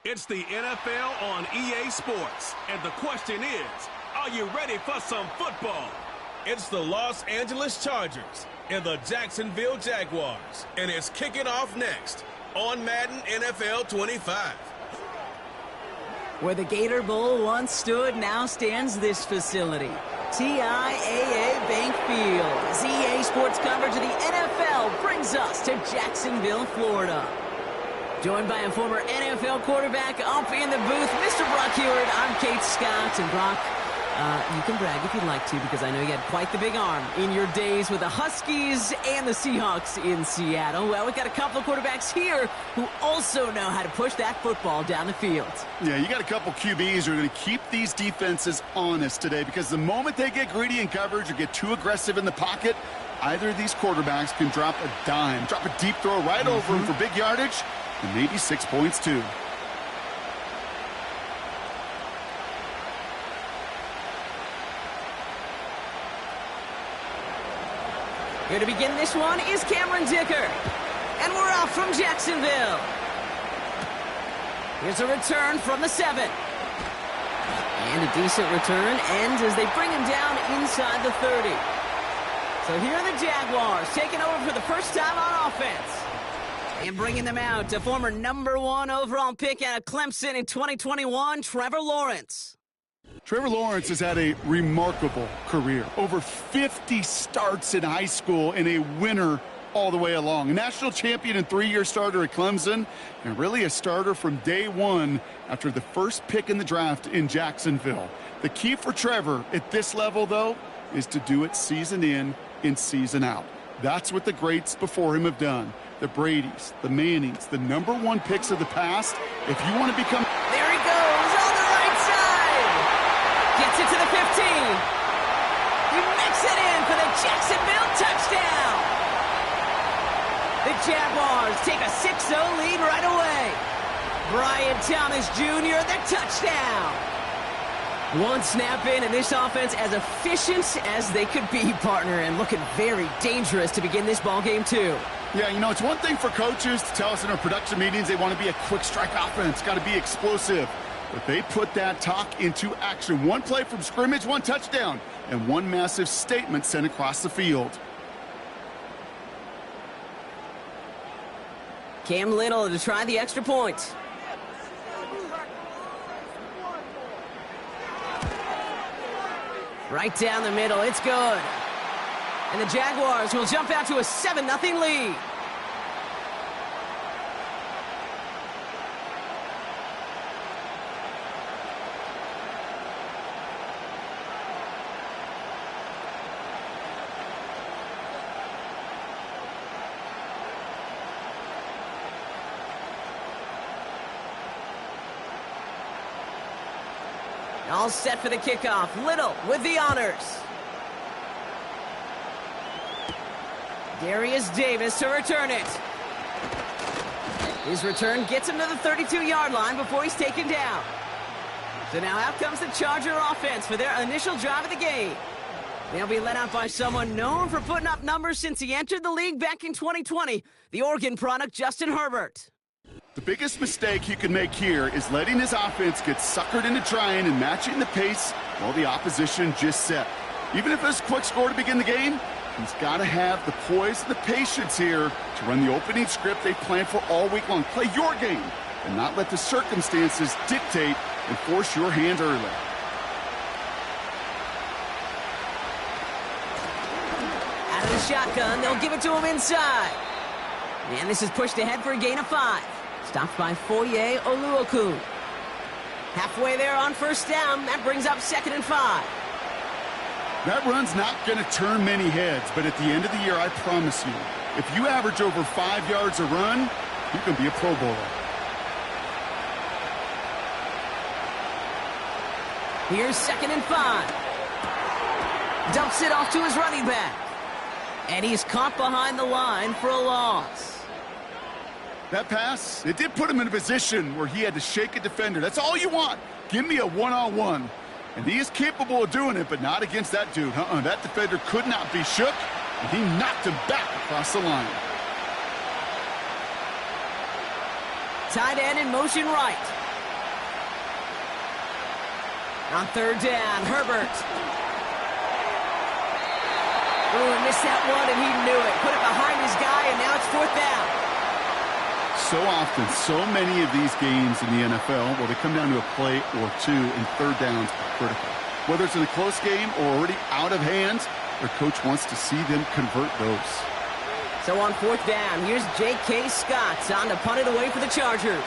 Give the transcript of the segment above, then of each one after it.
It's the NFL on EA Sports, and the question is, are you ready for some football? It's the Los Angeles Chargers and the Jacksonville Jaguars, and it's kicking off next on Madden NFL 25. Where the Gator Bowl once stood, now stands this facility. TIAA Bank Field. As EA Sports coverage of the NFL brings us to Jacksonville, Florida. Joined by a former NFL quarterback up in the booth, Mr. Brock Heward. I'm Kate Scott. And Brock, you can brag if you'd like to, because I know you had quite the big arm in your days with the Huskies and the Seahawks in Seattle. Well, we've got a couple of quarterbacks here who also know how to push that football down the field. Yeah, you got a couple QBs who are going to keep these defenses honest today, because the moment they get greedy in coverage or get too aggressive in the pocket, either of these quarterbacks can drop a dime, drop a deep throw right over him for big yardage, and maybe 6 points too. Here to begin this one is Cameron Dicker. And we're off from Jacksonville. Here's a return from the 7. And a decent return ends as they bring him down inside the 30. So here are the Jaguars taking over for the first time on offense. And bringing them out, a former #1 overall pick out of Clemson in 2021, Trevor Lawrence. Trevor Lawrence has had a remarkable career. Over 50 starts in high school and a winner all the way along. A national champion and 3-year starter at Clemson, and really a starter from day one after the first pick in the draft in Jacksonville. The key for Trevor at this level, though, is to do it season in and season out. That's what the greats before him have done. The Bradys, the Mannings, the #1 picks of the past. If you want to become... There he goes on the right side. Gets it to the 15. He makes it in for the Jacksonville touchdown. The Jaguars take a 6-0 lead right away. Brian Thomas Jr., the touchdown. One snap in, and this offense as efficient as they could be, partner, and looking very dangerous to begin this ball game too. Yeah, you know, it's one thing for coaches to tell us in our production meetings they want to be a quick strike offense, got to be explosive. But they put that talk into action. One play from scrimmage, one touchdown, and one massive statement sent across the field. Cam Little to try the extra point. Right down the middle, it's good. And the Jaguars will jump out to a 7-0 lead. All set for the kickoff. Little with the honors. Darius Davis to return it. His return gets him to the 32-yard line before he's taken down. So now out comes the Charger offense for their initial drive of the game. They'll be led out by someone known for putting up numbers since he entered the league back in 2020, the Oregon product, Justin Herbert. The biggest mistake he can make here is letting his offense get suckered into trying and matching the pace while the opposition just set. Even if it's a quick score to begin the game, he's got to have the poise and the patience here to run the opening script they planned for all week long. Play your game and not let the circumstances dictate and force your hand early. Out of the shotgun, they'll give it to him inside. And this is pushed ahead for a gain of 5. Stopped by Foye Oluokun. Halfway there on first down. That brings up 2nd and 5. That run's not going to turn many heads, but at the end of the year, I promise you, if you average over 5 yards a run, you can be a Pro Bowler. Here's 2nd and 5. Dumps it off to his running back. And he's caught behind the line for a loss. That pass, it did put him in a position where he had to shake a defender. That's all you want. Give me a one-on-one. And he is capable of doing it, but not against that dude. That defender could not be shook, and he knocked him back across the line. Tight end in motion right. On third down, Herbert. Oh, he missed that one, and he knew it. Put it behind his guy, and now it's fourth down. So often, so many of these games in the NFL, well, they come down to a play or two, and third downs are critical. Whether it's in a close game or already out of hand, their coach wants to see them convert those. So on fourth down, here's J.K. Scott on to punt it away for the Chargers.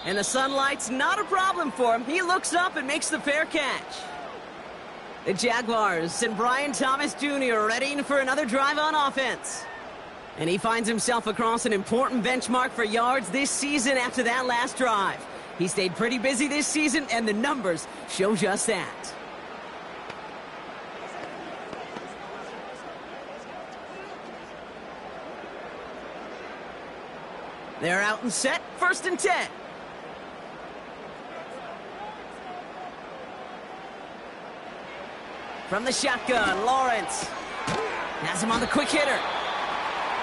And the sunlight's not a problem for him. He looks up and makes the fair catch. The Jaguars and Brian Thomas Jr. ready for another drive on offense. And he finds himself across an important benchmark for yards this season after that last drive. He stayed pretty busy this season, and the numbers show just that. They're out and set, 1st and 10. From the shotgun, Lawrence has him on the quick hitter.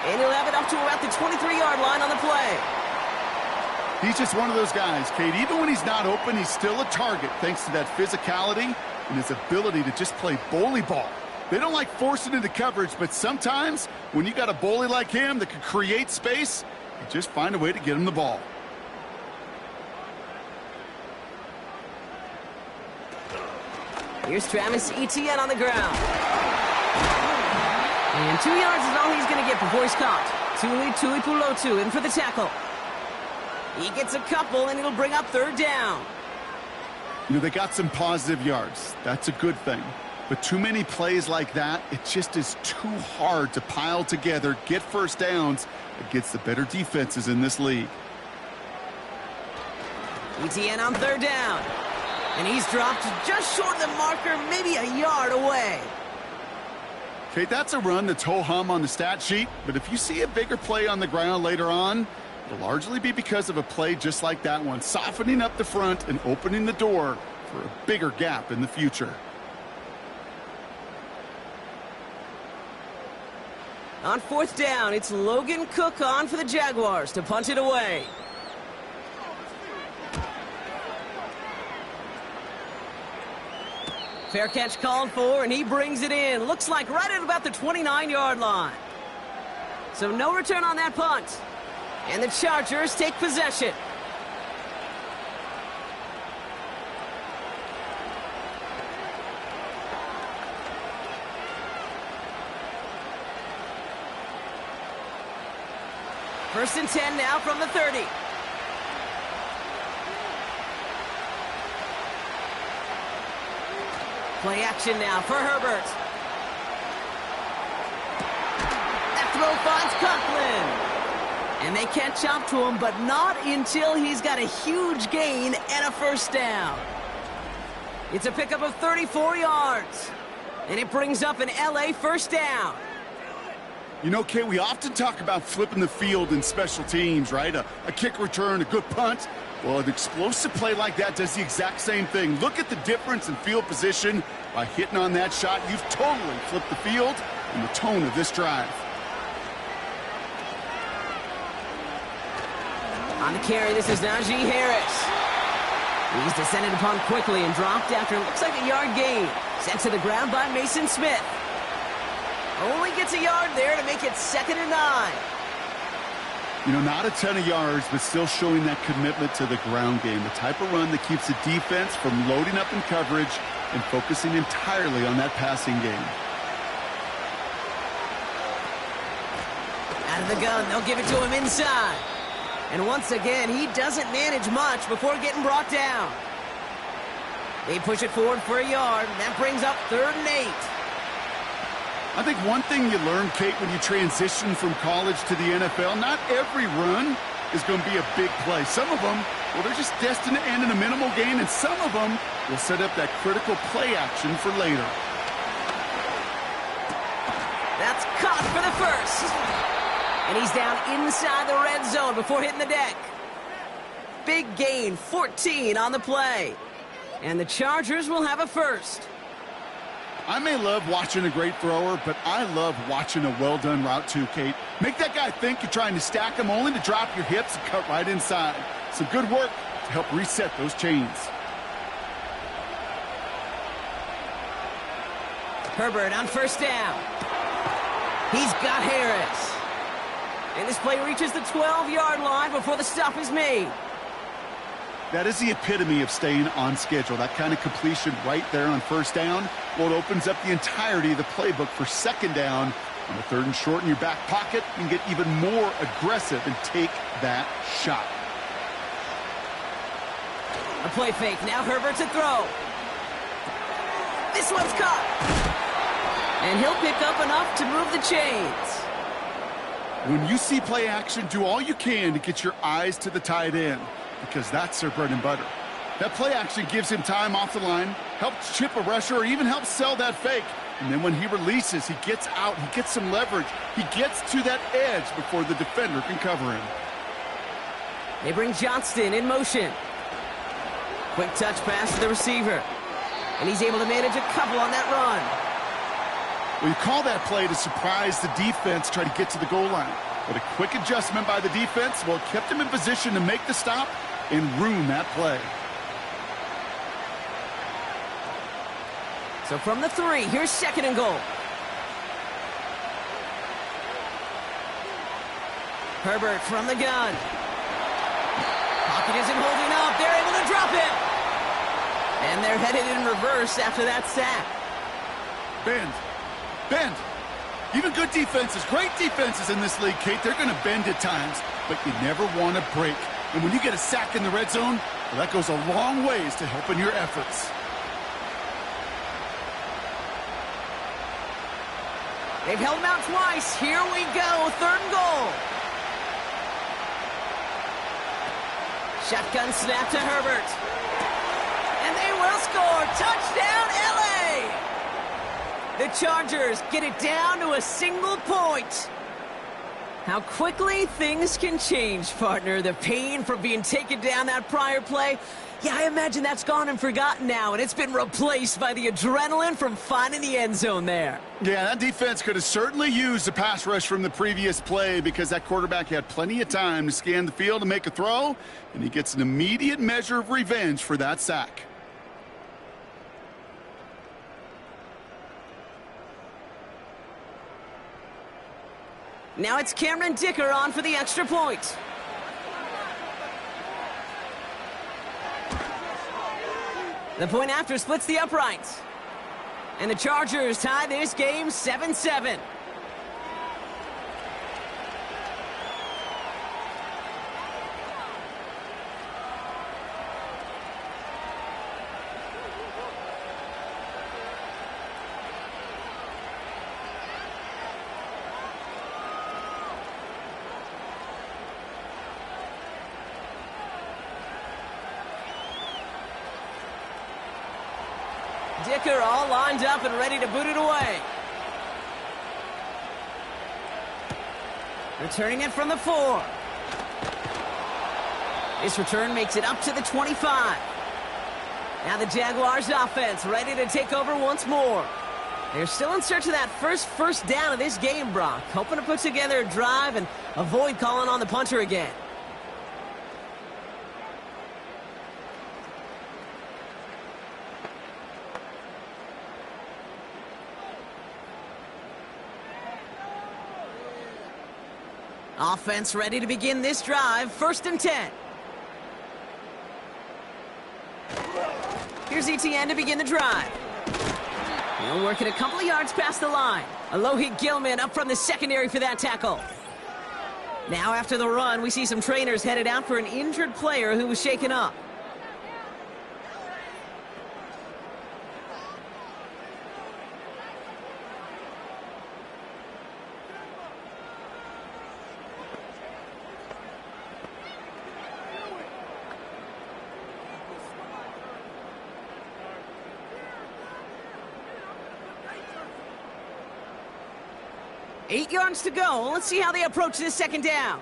And he'll have it up to about the 23-yard line on the play. He's just one of those guys, Kate. Even when he's not open, he's still a target thanks to that physicality and his ability to just play bully ball. They don't like forcing into coverage, but sometimes when you got a bully like him that can create space, you just find a way to get him the ball. Here's Travis Etienne on the ground. And 2 yards is all he's going to get before he's caught. Tuli Pulotu in for the tackle. He gets a couple, and it'll bring up third down. You know, they got some positive yards. That's a good thing. But too many plays like that, it just is too hard to pile together, get first downs against the better defenses in this league. Etienne on third down. And he's dropped just short of the marker, maybe a yard away. Okay, that's a run that's ho-hum on the stat sheet, but if you see a bigger play on the ground later on, it'll largely be because of a play just like that one, softening up the front and opening the door for a bigger gap in the future. On fourth down, it's Logan Cook on for the Jaguars to punt it away. Fair catch called for, and he brings it in. Looks like right at about the 29-yard line. So no return on that punt. And the Chargers take possession. First and 10 now from the 30. Play action now for Herbert. That throw finds Coughlin. And they catch up to him, but not until he's got a huge gain and a first down. It's a pickup of 34 yards. And it brings up an LA first down. You know, Kay, we often talk about flipping the field in special teams, right? A kick return, a good punt. Well, an explosive play like that does the exact same thing. Look at the difference in field position. By hitting on that shot, you've totally flipped the field and the tone of this drive. On the carry, this is Najee Harris. He's descended upon quickly and dropped after it looks like a yard gain. Sent to the ground by Mason Smith. Only gets a yard there to make it 2nd and 9. You know, not a ton of yards, but still showing that commitment to the ground game. The type of run that keeps the defense from loading up in coverage and focusing entirely on that passing game. Out of the gun, they'll give it to him inside. And once again, he doesn't manage much before getting brought down. They push it forward for a yard, and that brings up 3rd and 8. I think one thing you learn, Kate, when you transition from college to the NFL, not every run is going to be a big play. Some of them, well, they're just destined to end in a minimal gain, and some of them will set up that critical play action for later. That's caught for the first. And he's down inside the red zone before hitting the deck. Big gain, 14 on the play. And the Chargers will have a first. I may love watching a great thrower, but I love watching a well-done route too, Kate. Make that guy think you're trying to stack him only to drop your hips and cut right inside. Some good work to help reset those chains. Herbert on first down. He's got Harris. And this play reaches the 12-yard line before the stop is made. That is the epitome of staying on schedule. That kind of completion right there on first down. Well, it opens up the entirety of the playbook for second down. On the third and short in your back pocket, you can get even more aggressive and take that shot. A play fake. Now Herbert to throw. This one's caught. And he'll pick up enough to move the chains. When you see play action, do all you can to get your eyes to the tight end, because that's their bread and butter. That play action gives him time off the line, helps chip a rusher, or even helps sell that fake. And then when he releases, he gets out, he gets some leverage. He gets to that edge before the defender can cover him. They bring Johnston in motion. Quick touch pass to the receiver. And he's able to manage a couple on that run. Well, you call that play to surprise the defense, try to get to the goal line. But a quick adjustment by the defense, well, it kept him in position to make the stop and ruin that play. So from the 3, here's second and goal. Herbert from the gun. Pocket isn't holding up. They're able to drop it. And they're headed in reverse after that sack. Bend. Bend. Even good defenses, great defenses in this league, Kate, they're going to bend at times, but you never want to break. And when you get a sack in the red zone, well, that goes a long ways to helping your efforts. They've held him out twice. Here we go. Third and goal. Shotgun snap to Herbert. And they will score. Touchdown, LA! The Chargers get it down to a single point. How quickly things can change, partner. The pain from being taken down that prior play, yeah, I imagine that's gone and forgotten now, and it's been replaced by the adrenaline from finding the end zone there. Yeah, that defense could have certainly used the pass rush from the previous play, because that quarterback had plenty of time to scan the field and make a throw, and he gets an immediate measure of revenge for that sack. Now it's Cameron Dicker on for the extra point. The point after splits the uprights. And the Chargers tie this game 7-7. Dicker all lined up and ready to boot it away. Returning it from the 4. This return makes it up to the 25. Now the Jaguars offense ready to take over once more. They're still in search of that first down of this game, Brock. Hoping to put together a drive and avoid calling on the punter again. Offense ready to begin this drive. 1st and 10. Here's ETN to begin the drive. He'll work it a couple of yards past the line. Alohi Gilman up from the secondary for that tackle. Now after the run, we see some trainers headed out for an injured player who was shaken up. Eight yards to go. Let's see how they approach this second down.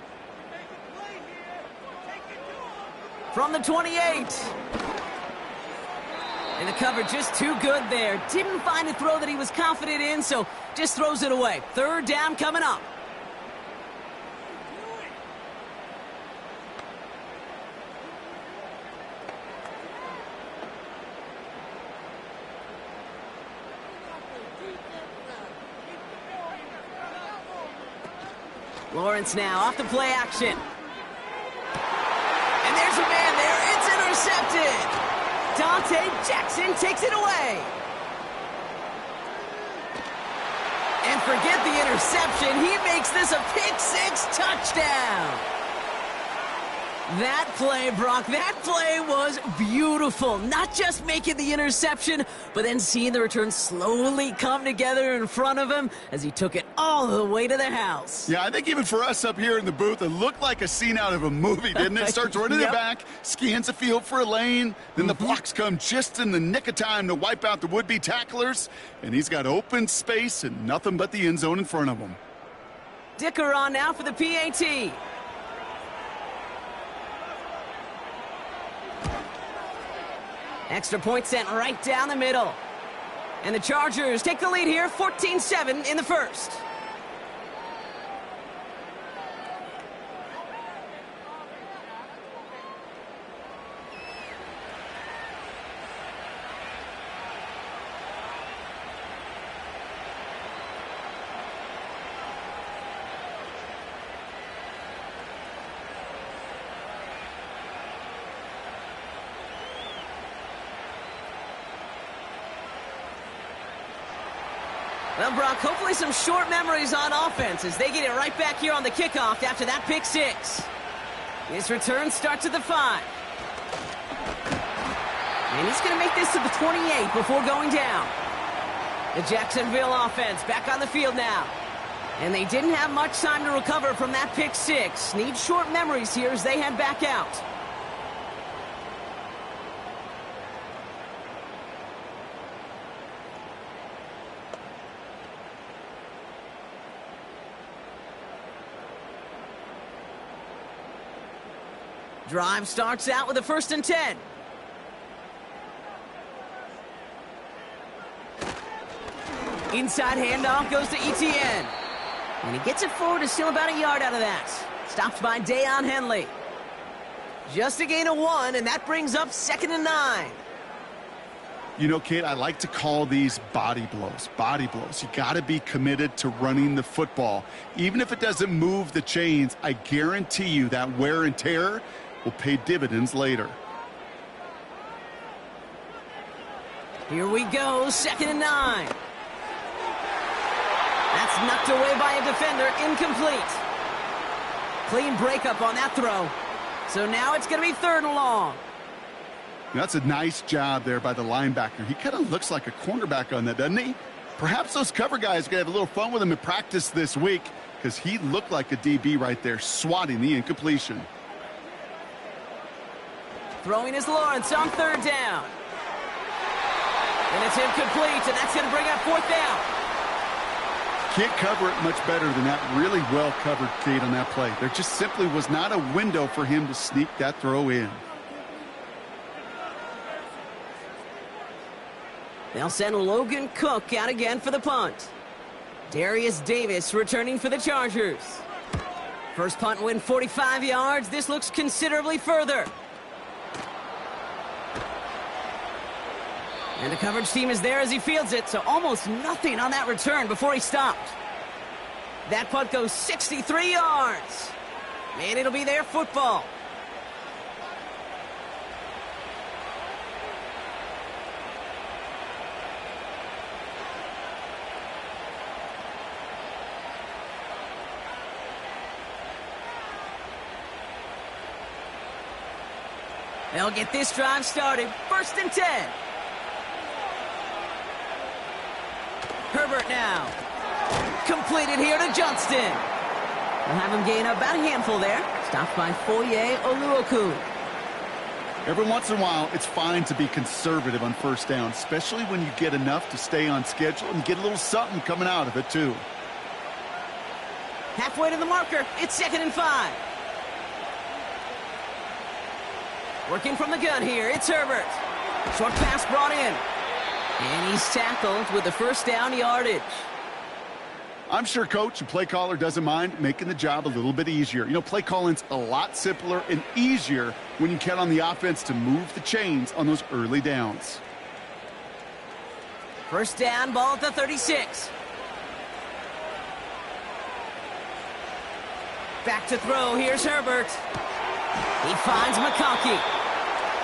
From the 28. And the cover just too good there. Didn't find a throw that he was confident in, so just throws it away. 3rd down coming up. Lawrence now off the play action. And there's a man there. It's intercepted. Dante Jackson takes it away. And forget the interception. He makes this a pick-six touchdown. That play, Brock, that play was beautiful. Not just making the interception, but then seeing the return slowly come together in front of him as he took it all the way to the house. Yeah, I think even for us up here in the booth, it looked like a scene out of a movie, didn't it? Starts running it back, scans the field for a lane, then the blocks come just in the nick of time to wipe out the would-be tacklers, and he's got open space and nothing but the end zone in front of him. Dicker on now for the PAT. Extra point sent right down the middle. And the Chargers take the lead here, 14-7 in the first. Well, Brock, hopefully some short memories on offense as they get it right back here on the kickoff after that pick six. His return starts at the 5. And he's going to make this to the 28 before going down. The Jacksonville offense back on the field now. And they didn't have much time to recover from that pick six. Need short memories here as they head back out. Drive starts out with a 1st and 10. Inside handoff goes to Etienne. And he gets it forward to still about a yard out of that. Stopped by Deion Henley. Just a gain of 1, and that brings up 2nd and 9. You know, Kate, I like to call these body blows. Body blows. You got to be committed to running the football. Even if it doesn't move the chains, I guarantee you that wear and tear will pay dividends later. Here we go, 2nd and 9. That's knocked away by a defender, incomplete. Clean breakup on that throw. So now it's going to be 3rd and long. That's a nice job there by the linebacker. He kind of looks like a cornerback on that, doesn't he? Perhaps those cover guys are going to have a little fun with him in practice this week because he looked like a DB right there, swatting the incompletion. Throwing is Lawrence on 3rd down. And it's incomplete, and that's going to bring up 4th down. Can't cover it much better than that. Really well covered, Kate, on that play. There just simply was not a window for him to sneak that throw in. They'll send Logan Cook out again for the punt. Darius Davis returning for the Chargers. First punt win 45 yards. This looks considerably further. And the coverage team is there as he fields it, so almost nothing on that return before he stopped. That punt goes 63 yards. And it'll be their football. They'll get this drive started. 1st and 10. Herbert now. Completed here to Johnston. We'll have him gain about a handful there. Stopped by Foye Oluokun. Every once in a while, it's fine to be conservative on 1st down, especially when you get enough to stay on schedule and get a little something coming out of it, too. Halfway to the marker. It's 2nd and 5. Working from the gun here. It's Herbert. Short pass brought in. And he's tackled with the 1st down yardage. I'm sure coach and play caller doesn't mind making the job a little bit easier. You know, play calling's a lot simpler and easier when you count on the offense to move the chains on those early downs. 1st down, ball at the 36. Back to throw. Here's Herbert. He finds McConkey.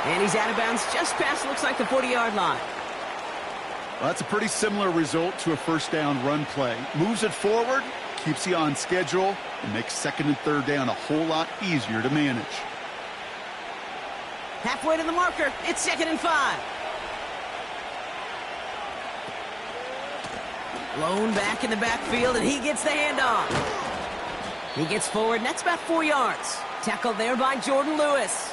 And he's out of bounds just past, looks like, the 40-yard line. Well, that's a pretty similar result to a first down run play. Moves it forward, keeps you on schedule, and makes second and third down a whole lot easier to manage. Halfway to the marker. It's 2nd and 5. Blown back in the backfield, and he gets the handoff. He gets forward, and that's about 4 yards. Tackled there by Jordan Lewis.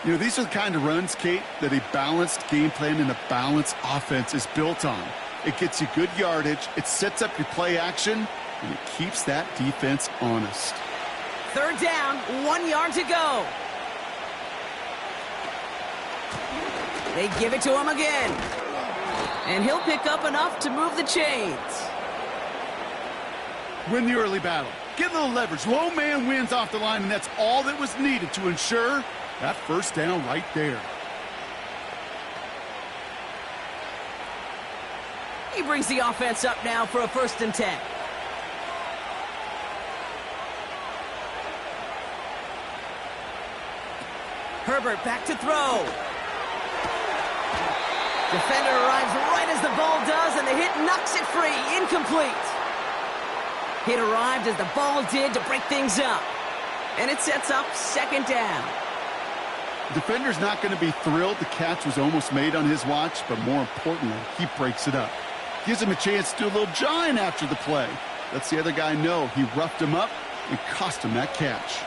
You know, these are the kind of runs, Kate, that a balanced game plan and a balanced offense is built on. It gets you good yardage, it sets up your play action, and it keeps that defense honest. 3rd down, 1 yard to go. They give it to him again. And he'll pick up enough to move the chains. Win the early battle. Get a little leverage. Low man wins off the line, and that's all that was needed to ensure that first down right there. He brings the offense up now for a 1st and 10. Herbert back to throw. Defender arrives right as the ball does, and the hit knocks it free. Incomplete. Hit arrived as the ball did to break things up. And it sets up 2nd down. Defender's not going to be thrilled the catch was almost made on his watch, but more importantly, he breaks it up. Gives him a chance to do a little jawing after the play. Lets the other guy know he roughed him up and cost him that catch.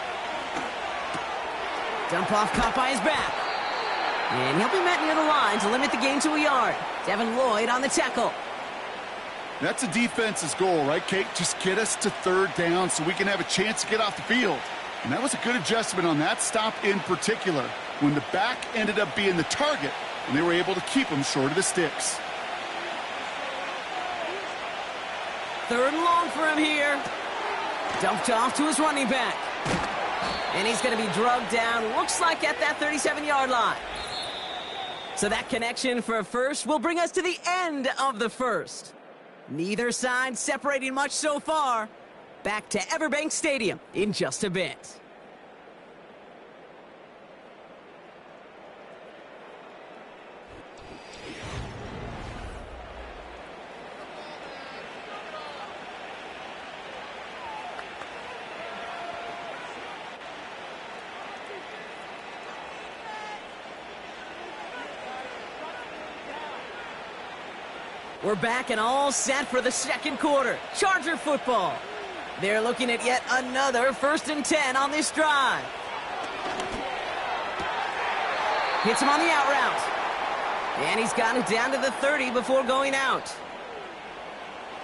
Dump off caught by his back. And he'll be met near the line to limit the gain to a yard. Devin Lloyd on the tackle. That's a defense's goal, right, Kate? Just get us to 3rd down so we can have a chance to get off the field. And that was a good adjustment on that stop in particular, when the back ended up being the target, and they were able to keep him short of the sticks. 3rd and long for him here. Dumped off to his running back. And he's going to be drugged down, looks like at that 37-yard line. So that connection for a first will bring us to the end of the first. Neither side separating much so far. Back to Everbank Stadium in just a bit. We're back and all set for the 2nd quarter. Charger football. They're looking at yet another 1st and 10 on this drive. Hits him on the out route. And he's got it down to the 30 before going out.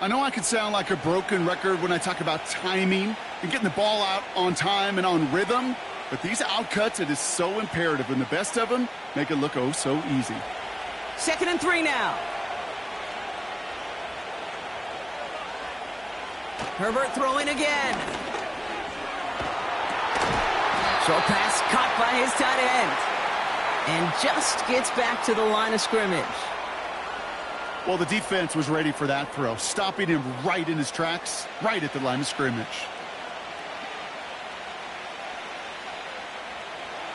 I know I can sound like a broken record when I talk about timing and getting the ball out on time and on rhythm, but these outcuts, it is so imperative, and the best of them make it look oh so easy. 2nd and 3 now. Herbert throwing again. Short pass caught by his tight end. And just gets back to the line of scrimmage. Well, the defense was ready for that throw, stopping him right in his tracks, right at the line of scrimmage.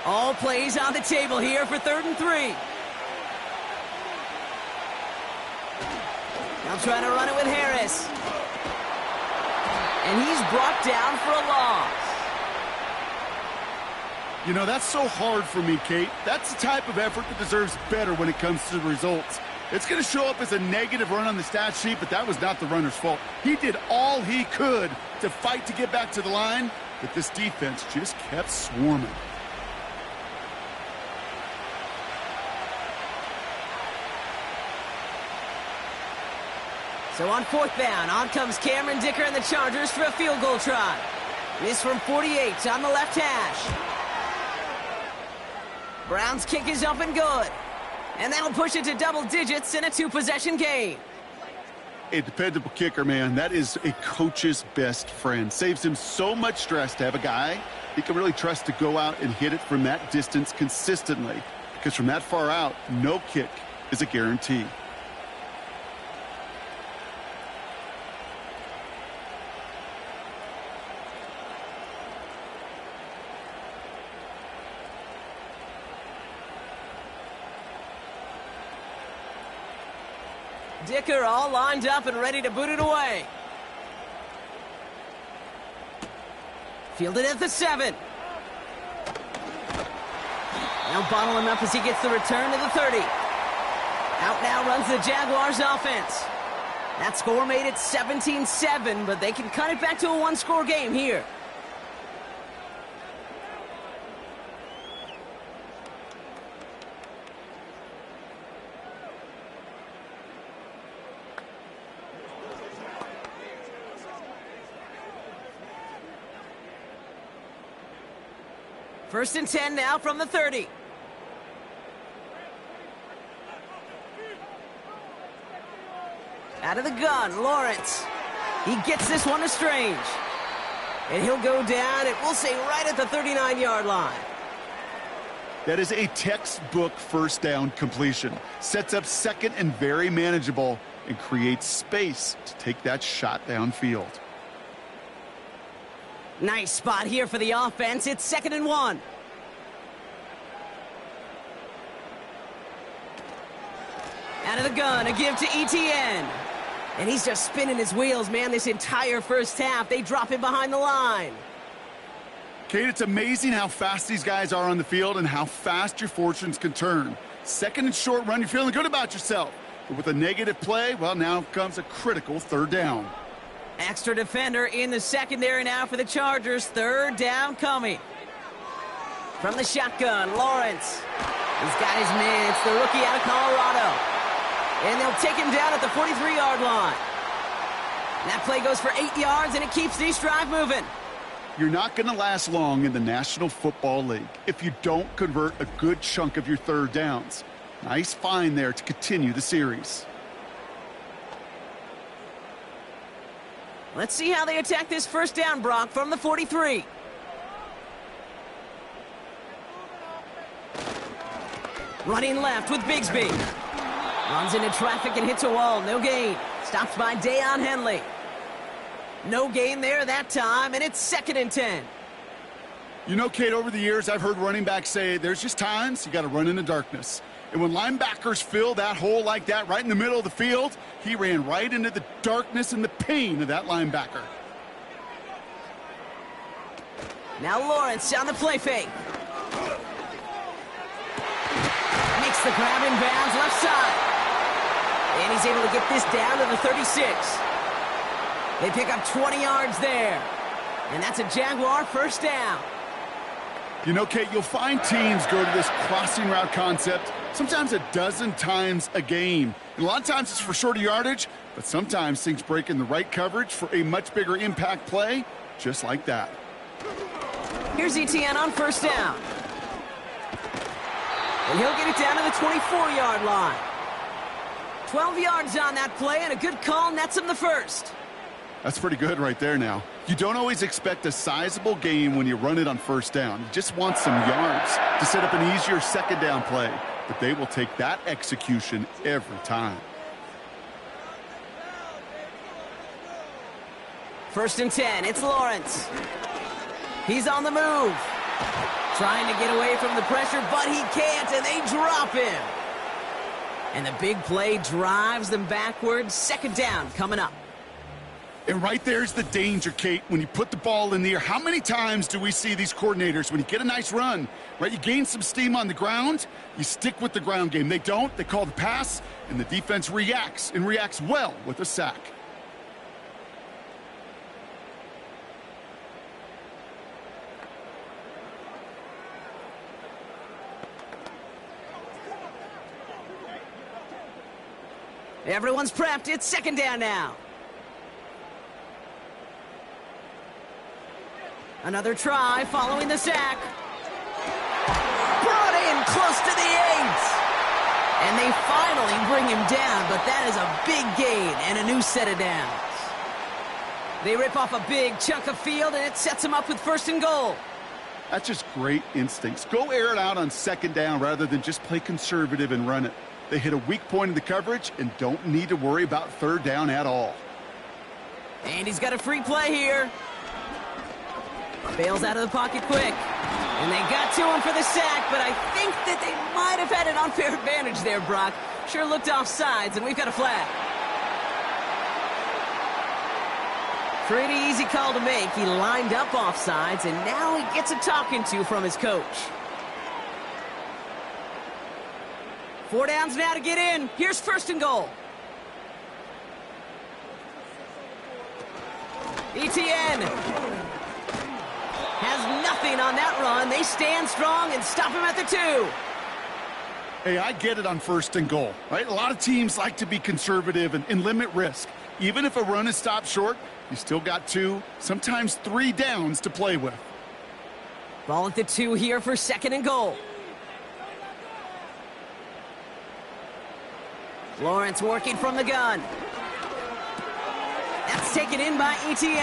All plays on the table here for 3rd and 3. Now trying to run it with Harris. And he's brought down for a loss. You know, that's so hard for me, Kate. That's the type of effort that deserves better when it comes to the results. It's going to show up as a negative run on the stat sheet, but that was not the runner's fault. He did all he could to fight to get back to the line, but this defense just kept swarming. So on 4th down, on comes Cameron Dicker and the Chargers for a field goal try. This from 48 on the left hash. Brown's kick is up and good. And that'll push it to double digits in a 2-possession game. A dependable kicker, man. That is a coach's best friend. Saves him so much stress to have a guy he can really trust to go out and hit it from that distance consistently. Because from that far out, no kick is a guarantee. Dicker all lined up and ready to boot it away. Fielded at the 7. Now bottle him up as he gets the return to the 30. Out now runs the Jaguars offense. That score made it 17-7, but they can cut it back to a one-score game here. First and 10 now from the 30. Out of the gun, Lawrence. He gets this one to Strange. And he'll go down, and we'll say right at the 39-yard line. That is a textbook first down completion. Sets up second and very manageable and creates space to take that shot downfield. Nice spot here for the offense. It's 2nd and 1. Out of the gun, a give to ETN. And he's just spinning his wheels, man, this entire first half. They drop him behind the line. Kate, it's amazing how fast these guys are on the field and how fast your fortunes can turn. Second and short run, you're feeling good about yourself. But with a negative play, well, now comes a critical third down. Extra defender in the secondary now for the Chargers. Third down coming. From the shotgun, Lawrence. He's got his man. It's the rookie out of Colorado. And they'll take him down at the 43-yard line. That play goes for 8 yards, and it keeps this drive moving. You're not going to last long in the National Football League if you don't convert a good chunk of your third downs. Nice find there to continue the series. Let's see how they attack this first down, Brock, from the 43. Running left with Bigsby. Runs into traffic and hits a wall. No gain. Stopped by Deion Henley. No gain there that time, and it's 2nd and 10. You know, Kate, over the years, I've heard running backs say there's just times you got to run in the darkness. And when linebackers fill that hole like that right in the middle of the field, he ran right into the darkness and the pain of that linebacker. Now Lawrence on the play fake. Makes the grab in bounds left side. And he's able to get this down to the 36. They pick up 20 yards there. And that's a Jaguar first down. You know, Kate, you'll find teams go to this crossing route concept sometimes a dozen times a game. And a lot of times it's for shorter yardage, but sometimes things break in the right coverage for a much bigger impact play, just like that. Here's ETN on first down. And he'll get it down to the 24-yard line. 12 yards on that play, and a good call nets him the first. That's pretty good right there now. You don't always expect a sizable gain when you run it on first down. You just want some yards to set up an easier second down play. But they will take that execution every time. First and 10, it's Lawrence. He's on the move. Trying to get away from the pressure, but he can't, and they drop him. And the big play drives them backwards. Second down coming up. And right there's the danger, Kate, when you put the ball in the air. How many times do we see these coordinators, when you get a nice run, right, you gain some steam on the ground, you stick with the ground game. They don't. They call the pass, and the defense reacts, and reacts well with a sack. Everyone's prepped. It's second down now. Another try following the sack. Brought in close to the 8. And they finally bring him down, but that is a big gain and a new set of downs. They rip off a big chunk of field, and it sets them up with first and goal. That's just great instincts. Go air it out on second down rather than just play conservative and run it. They hit a weak point in the coverage and don't need to worry about third down at all. And he's got a free play here. Bails out of the pocket quick. And they got to him for the sack, but I think that they might have had an unfair advantage there, Brock. Sure looked off sides, and we've got a flag. Pretty easy call to make. He lined up offsides, and now he gets a talking to from his coach. 4 downs now to get in. Here's first and goal. ETN has nothing on that run. They stand strong and stop him at the 2. Hey, I get it on first and goal, right? A lot of teams like to be conservative and limit risk. Even if a run is stopped short, you still got 2, sometimes 3 downs to play with. Ball at the 2 here for second and goal. Lawrence working from the gun. That's taken in by ETN.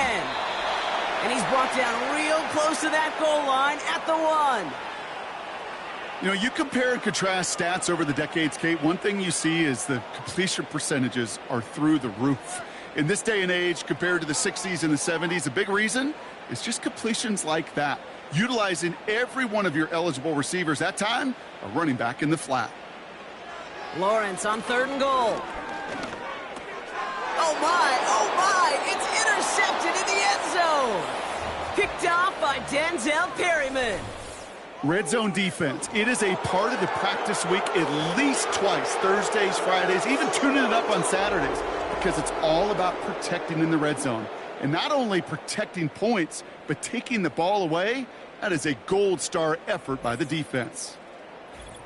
And he's brought down real close to that goal line at the 1. You know, you compare and contrast stats over the decades, Kate. One thing you see is the completion percentages are through the roof. In this day and age, compared to the 60s and the 70s, a big reason is just completions like that. Utilizing every one of your eligible receivers. That time, a running back in the flat. Lawrence on third and goal. Oh my, it's intercepted in the end zone. Picked off by Denzel Perryman. Red zone defense. It is a part of the practice week at least twice, Thursdays, Fridays, even tuning it up on Saturdays, because it's all about protecting in the red zone. And not only protecting points, but taking the ball away. That is a gold star effort by the defense.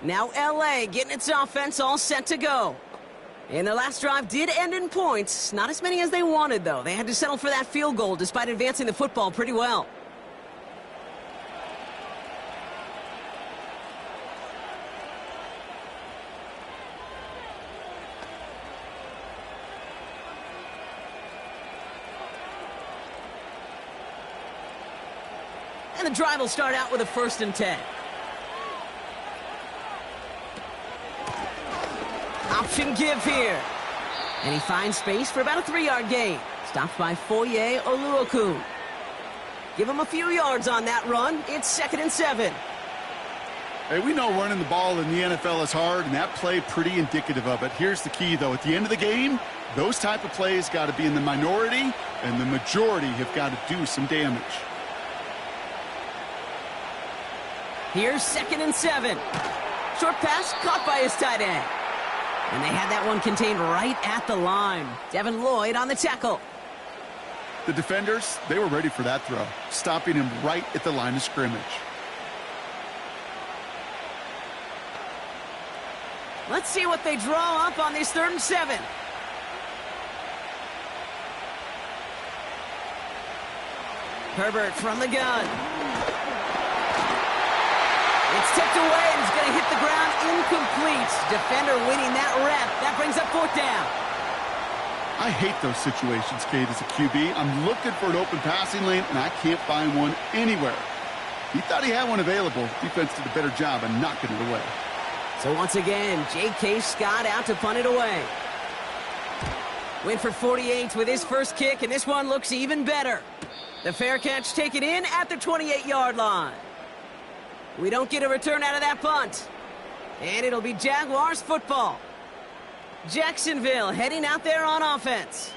Now LA getting its offense all set to go. And their last drive did end in points. Not as many as they wanted, though. They had to settle for that field goal despite advancing the football pretty well. And the drive will start out with a 1st and 10. Option give here. And he finds space for about a 3-yard gain. Stopped by Foye Oluokun. Give him a few yards on that run. It's 2nd and 7. Hey, we know running the ball in the NFL is hard, and that play pretty indicative of it. Here's the key, though. At the end of the game, those type of plays got to be in the minority, and the majority have got to do some damage. Here's 2nd and 7. Short pass caught by his tight end. And they had that one contained right at the line. Devin Lloyd on the tackle. The defenders, they were ready for that throw, stopping him right at the line of scrimmage. Let's see what they draw up on this 3rd and 7. Herbert from the gun. It's tipped away, and it's going to hit the ground incomplete. Defender winning that rep. That brings up 4th down. I hate those situations, Kate, as a QB. I'm looking for an open passing lane, and I can't find one anywhere. He thought he had one available. Defense did a better job of knocking it away. So once again, J.K. Scott out to punt it away. Went for 48 with his first kick, and this one looks even better. The fair catch taken in at the 28-yard line. We don't get a return out of that punt. And it'll be Jaguars football. Jacksonville heading out there on offense.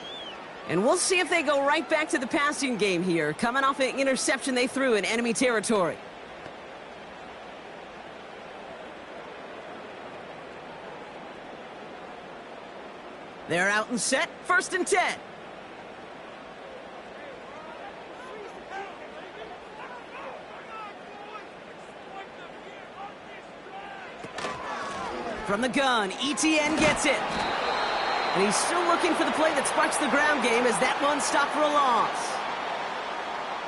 And we'll see if they go right back to the passing game here, coming off an interception they threw in enemy territory. They're out and set, 1st and 10. From the gun, ETN gets it. And he's still looking for the play that sparks the ground game as that one stopped for a loss.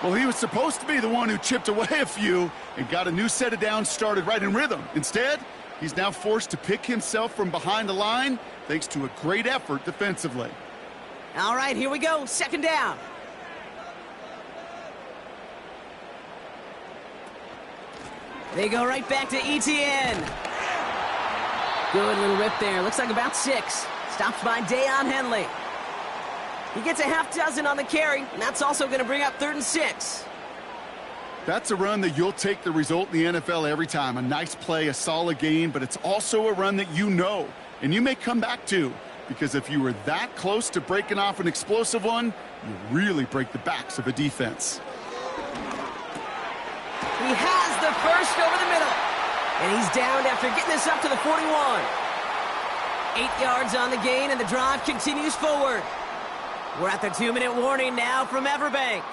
Well, he was supposed to be the one who chipped away a few and got a new set of downs started right in rhythm. Instead, he's now forced to pick himself from behind the line thanks to a great effort defensively. All right, here we go. 2nd down. They go right back to ETN. Good little rip there. Looks like about 6. Stopped by Deion Henley. He gets a half dozen on the carry, and that's also going to bring up 3rd and 6. That's a run that you'll take the result in the NFL every time. A nice play, a solid gain, but it's also a run that you know, and you may come back to. because if you were that close to breaking off an explosive one, you really break the backs of a defense. He has the first over the middle. And he's downed after getting this up to the 41. 8 yards on the gain, and the drive continues forward. We're at the 2-minute warning now from Everbank.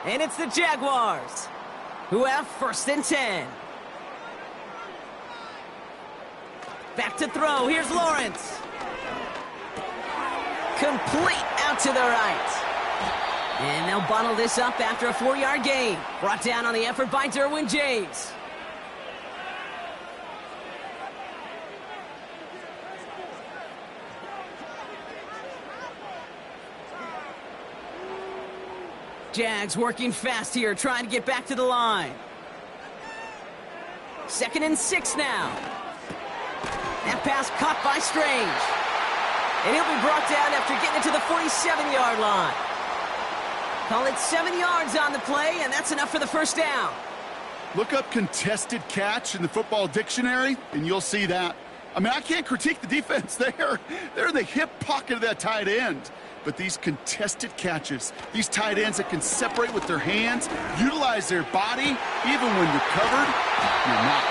And it's the Jaguars, who have 1st and 10. Back to throw. Here's Lawrence. Complete out to the right. And they'll bottle this up after a 4-yard gain. Brought down on the effort by Derwin James. Jags working fast here, trying to get back to the line. 2nd and 6 now. That pass caught by Strange. And he'll be brought down after getting it to the 47-yard line. Call it 7 yards on the play, and that's enough for the 1st down. Look up contested catch in the football dictionary, and you'll see that. I mean, I can't critique the defense there. They're in the hip pocket of that tight end. But these contested catches, these tight ends that can separate with their hands, utilize their body, even when you're covered, you're not.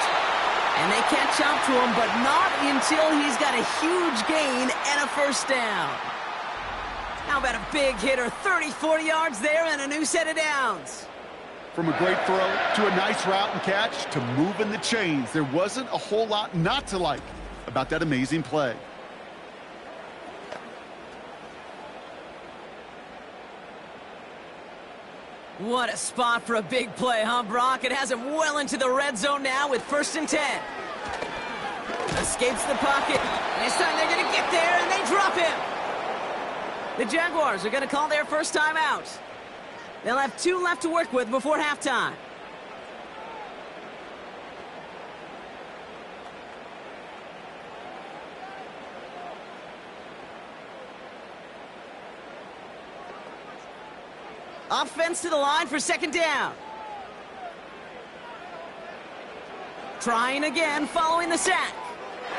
And they catch up to him, but not until he's got a huge gain and a 1st down. How about a big hitter, 30-40 yards there and a new set of downs. From a great throw to a nice route and catch to moving the chains, there wasn't a whole lot not to like about that amazing play. What a spot for a big play, huh, Brock? It has him well into the red zone now with 1st and 10. Escapes the pocket. And this time they're going to get there, and they drop him. The Jaguars are going to call their first time out. They'll have 2 left to work with before halftime. Offense to the line for 2nd down. Trying again following the sack.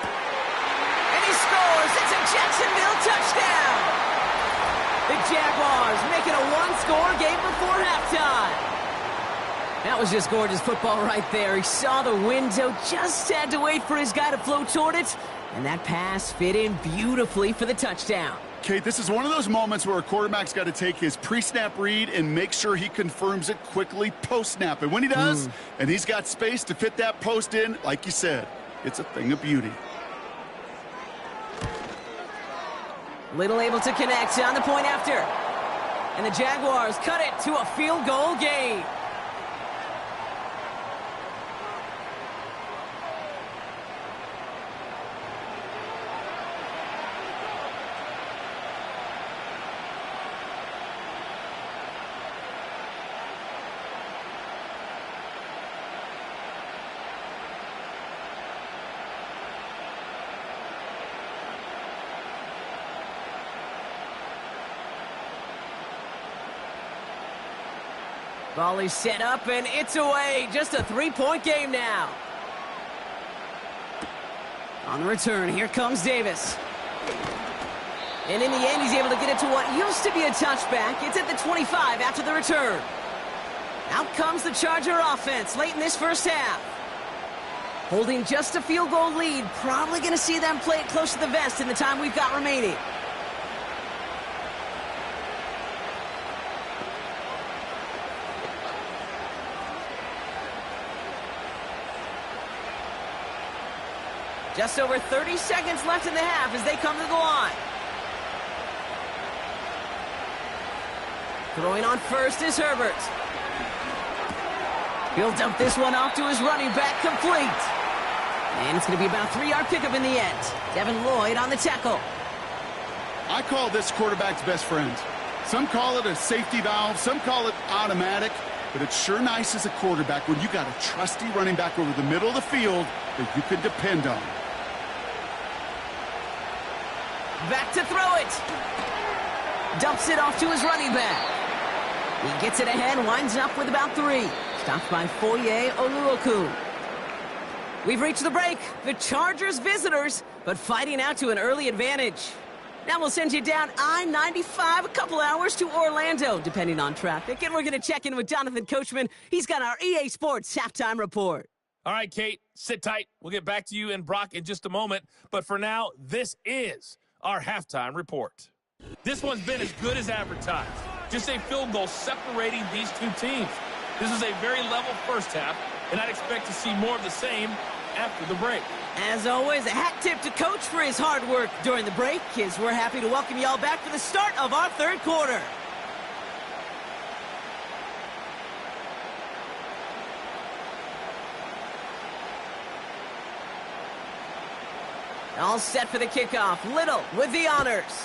And he scores. It's a Jacksonville touchdown. The Jaguars make it a 1-score game before halftime. That was just gorgeous football right there. He saw the window, just had to wait for his guy to flow toward it. And that pass fit in beautifully for the touchdown. Kate, this is one of those moments where a quarterback's got to take his pre-snap read and make sure he confirms it quickly post-snap. And when he does, and he's got space to fit that post in, like you said, it's a thing of beauty. Little able to connect on the point after. And the Jaguars cut it to a field goal game. Volley set up, and it's away. Just a 3-point game now. On the return, here comes Davis. And in the end, he's able to get it to what used to be a touchback. It's at the 25 after the return. Out comes the Charger offense late in this first half. Holding just a field goal lead. Probably going to see them play it close to the vest in the time we've got remaining. Just over 30 seconds left in the half as they come to the line. Throwing on first is Herbert. He'll dump this one off to his running back, complete. And it's going to be about a 3-yard pickup in the end. Devin Lloyd on the tackle. I call this quarterback's best friend. Some call it a safety valve, some call it automatic, but it's sure nice as a quarterback when you got a trusty running back over the middle of the field that you can depend on. Back to throw it. Dumps it off to his running back. He gets it ahead, winds up with about 3. Stopped by Foye Oluokun. We've reached the break. The Chargers visitors, but fighting out to an early advantage. Now we'll send you down I-95 a couple hours to Orlando, depending on traffic. And we're going to check in with Jonathan Coachman. He's got our EA Sports halftime report. All right, Kate, sit tight. We'll get back to you and Brock in just a moment. But for now, this is our halftime report. This one's been as good as advertised. Just a field goal separating these two teams. This is a very level first half, and I'd expect to see more of the same after the break. As always, a hat tip to Coach for his hard work during the break, as we're happy to welcome y'all back for the start of our third quarter. All set for the kickoff. Little with the honors.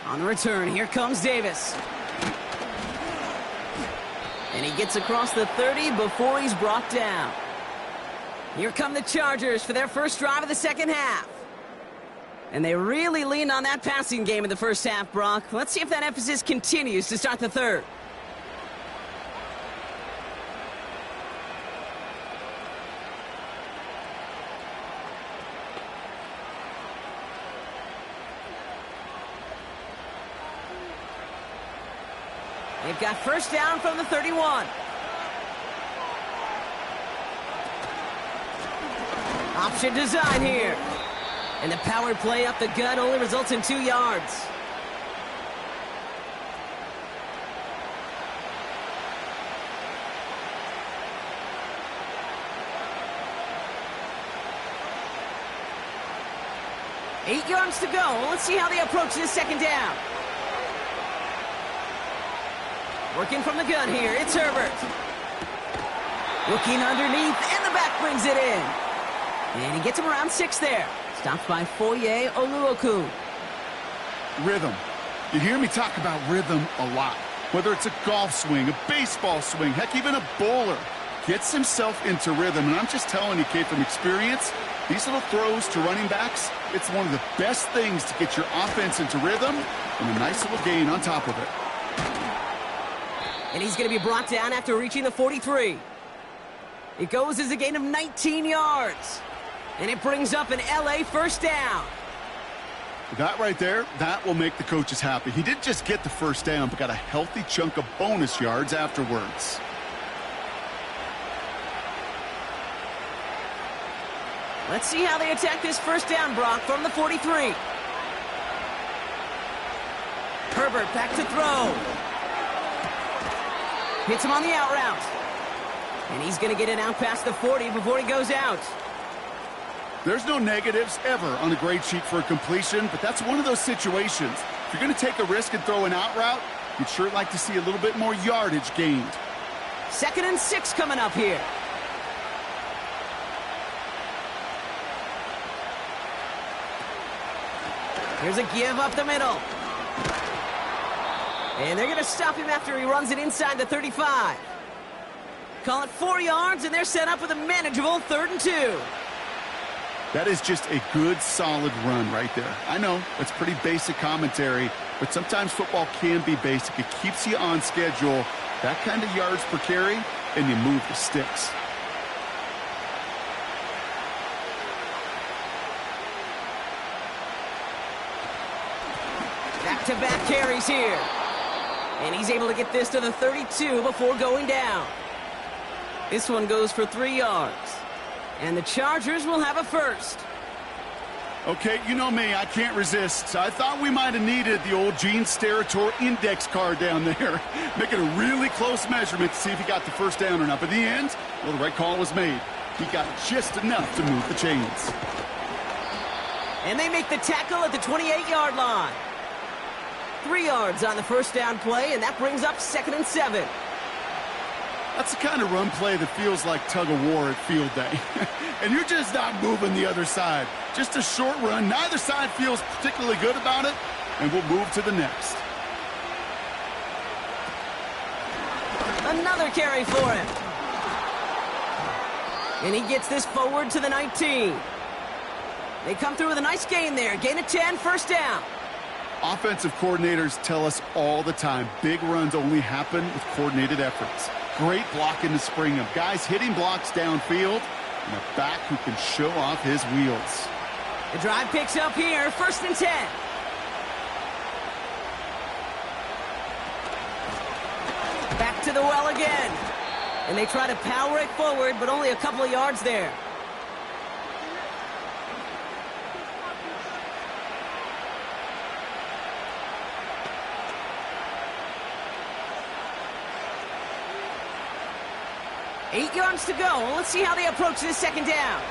On the return, here comes Davis. And he gets across the 30 before he's brought down. Here come the Chargers for their first drive of the second half. And they really leaned on that passing game in the first half, Brock. Let's see if that emphasis continues to start the third. They've got first down from the 31. Option design here. And the power play up the gut only results in 2 yards. Eight yards to go. Let's see how they approach this second down. Working from the gun here, it's Herbert. Looking underneath, and the back brings it in. And he gets him around 6 there. Stopped by Foye Oluokun. Rhythm. You hear me talk about rhythm a lot. Whether it's a golf swing, a baseball swing, heck, even a bowler. Gets himself into rhythm. And I'm just telling you, Kate, from experience, these little throws to running backs, it's one of the best things to get your offense into rhythm and a nice little gain on top of it. And he's going to be brought down after reaching the 43. It goes as a gain of 19 yards. And it brings up an LA first down. That right there, that will make the coaches happy. He didn't just get the first down, but got a healthy chunk of bonus yards afterwards. Let's see how they attack this first down, Brock, from the 43. Herbert back to throw. Hits him on the out route. And he's going to get it out past the 40 before he goes out. There's no negatives ever on a grade sheet for a completion, but that's one of those situations. If you're going to take a risk and throw an out route, you'd sure like to see a little bit more yardage gained. 2nd and 6 coming up here. Here's a give up the middle. And they're going to stop him after he runs it inside the 35. Call it 4 yards, and they're set up with a manageable 3rd and 2. That is just a good, solid run right there. I know, that's pretty basic commentary, but sometimes football can be basic. It keeps you on schedule, that kind of yards per carry, and you move the sticks. Back-to-back carries here. And he's able to get this to the 32 before going down. This one goes for 3 yards. And the Chargers will have a first. Okay, you know me, I can't resist. I thought we might have needed the old Gene Steratore index card down there. Making a really close measurement to see if he got the first down or not. But in the end, well, the right call was made. He got just enough to move the chains. And they make the tackle at the 28-yard line. 3 yards on the first down play, and that brings up 2nd and 7. That's the kind of run play that feels like tug-of-war at field day. And you're just not moving the other side. Just a short run. Neither side feels particularly good about it, and we'll move to the next. Another carry for him. And he gets this forward to the 19. They come through with a nice gain there. Gain of 10, first down. Offensive coordinators tell us all the time, big runs only happen with coordinated efforts. Great blocking to spring him. Guys hitting blocks downfield, and a back who can show off his wheels. The drive picks up here, 1st and 10. Back to the well again. And they try to power it forward, but only a couple of yards there. Eight yards to go. Let's see how they approach this 2nd down.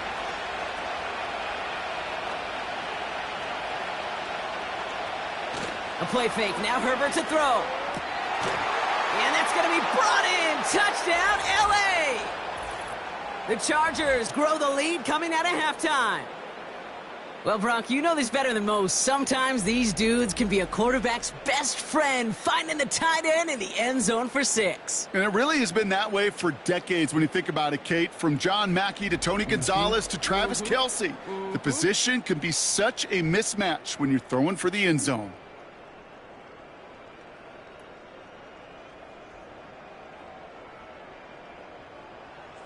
A play fake. Now Herbert to throw. And that's going to be brought in. Touchdown, L.A. The Chargers grow the lead coming out of halftime. Well, Brock, you know this better than most. Sometimes these dudes can be a quarterback's best friend, finding the tight end in the end zone for 6. And it really has been that way for decades when you think about it, Kate. From John Mackey to Tony Gonzalez to Travis Kelce. The position can be such a mismatch when you're throwing for the end zone.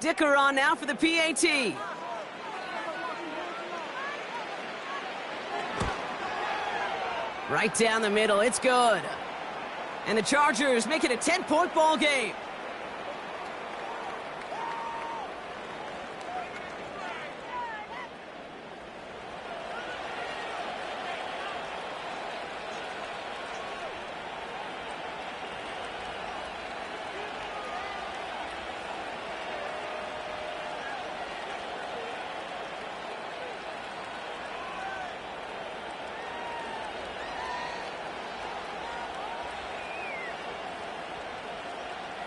Dicker on now for the PAT. Right down the middle, it's good. And the Chargers make it a 10-point ball game.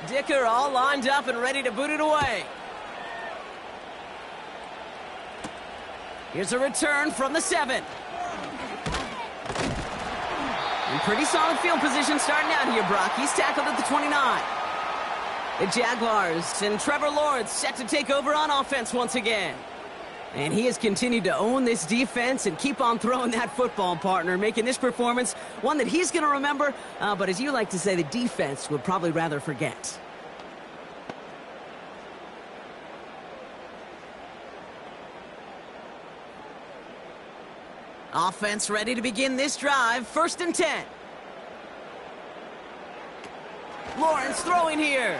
Dicker all lined up and ready to boot it away. Here's a return from the 7. In pretty solid field position starting out here, Brock. He's tackled at the 29. The Jaguars and Trevor Lawrence set to take over on offense once again. And he has continued to own this defense and keep on throwing that football, partner, making this performance one that he's going to remember, but as you like to say, the defense would probably rather forget. Offense ready to begin this drive, 1st and 10. Lawrence throwing here.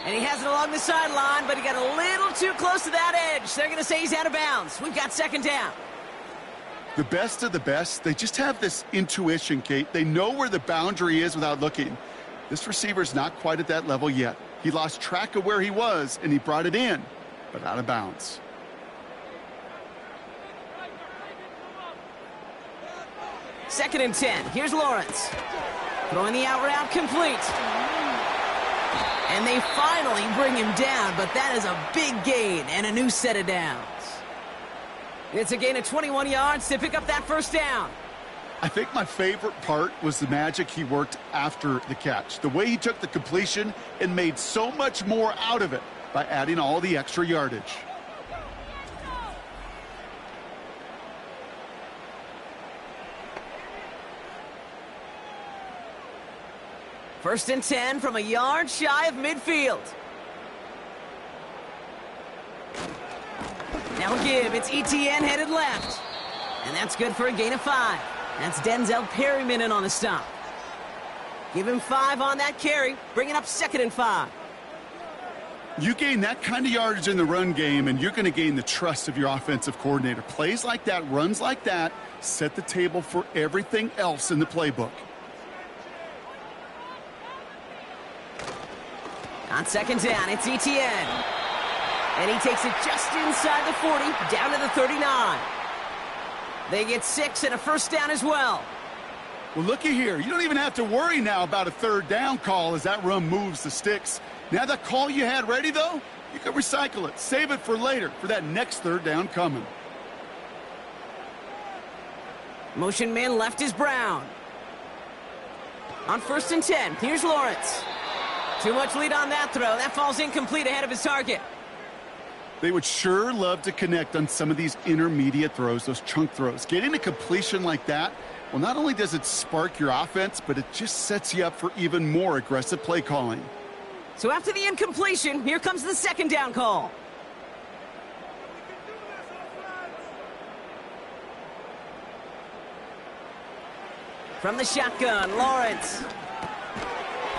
And he has it along the sideline, but he got a little too close to that edge. They're going to say he's out of bounds. We've got 2nd down. The best of the best, they just have this intuition, Kate. They know where the boundary is without looking. This receiver's not quite at that level yet. He lost track of where he was, and he brought it in, but out of bounds. Second and 10. Here's Lawrence. Throwing the out route complete. And they finally bring him down, but that is a big gain and a new set of downs. It's a gain of 21 yards to pick up that 1st down. I think my favorite part was the magic he worked after the catch. The way he took the completion and made so much more out of it by adding all the extra yardage. First and 10 from a yard shy of midfield. Now give. It's ETN headed left. And that's good for a gain of 5. That's Denzel Perryman in on the stop. Give him 5 on that carry, bringing up 2nd and 5. You gain that kind of yardage in the run game, and you're going to gain the trust of your offensive coordinator. Plays like that, runs like that, set the table for everything else in the playbook. On 2nd down, it's ETN. And he takes it just inside the 40, down to the 39. They get 6 and a 1st down as well. Well, looky here. You don't even have to worry now about a 3rd down call as that run moves the sticks. Now that call you had ready, though, you can recycle it. Save it for later, for that next 3rd down coming. Motion man left is Brown. On 1st and 10, here's Lawrence. Too much lead on that throw. That falls incomplete ahead of his target. They would sure love to connect on some of these intermediate throws, those chunk throws. Getting a completion like that, well, not only does it spark your offense, but it just sets you up for even more aggressive play calling. So after the incompletion, here comes the second down call. From the shotgun, Lawrence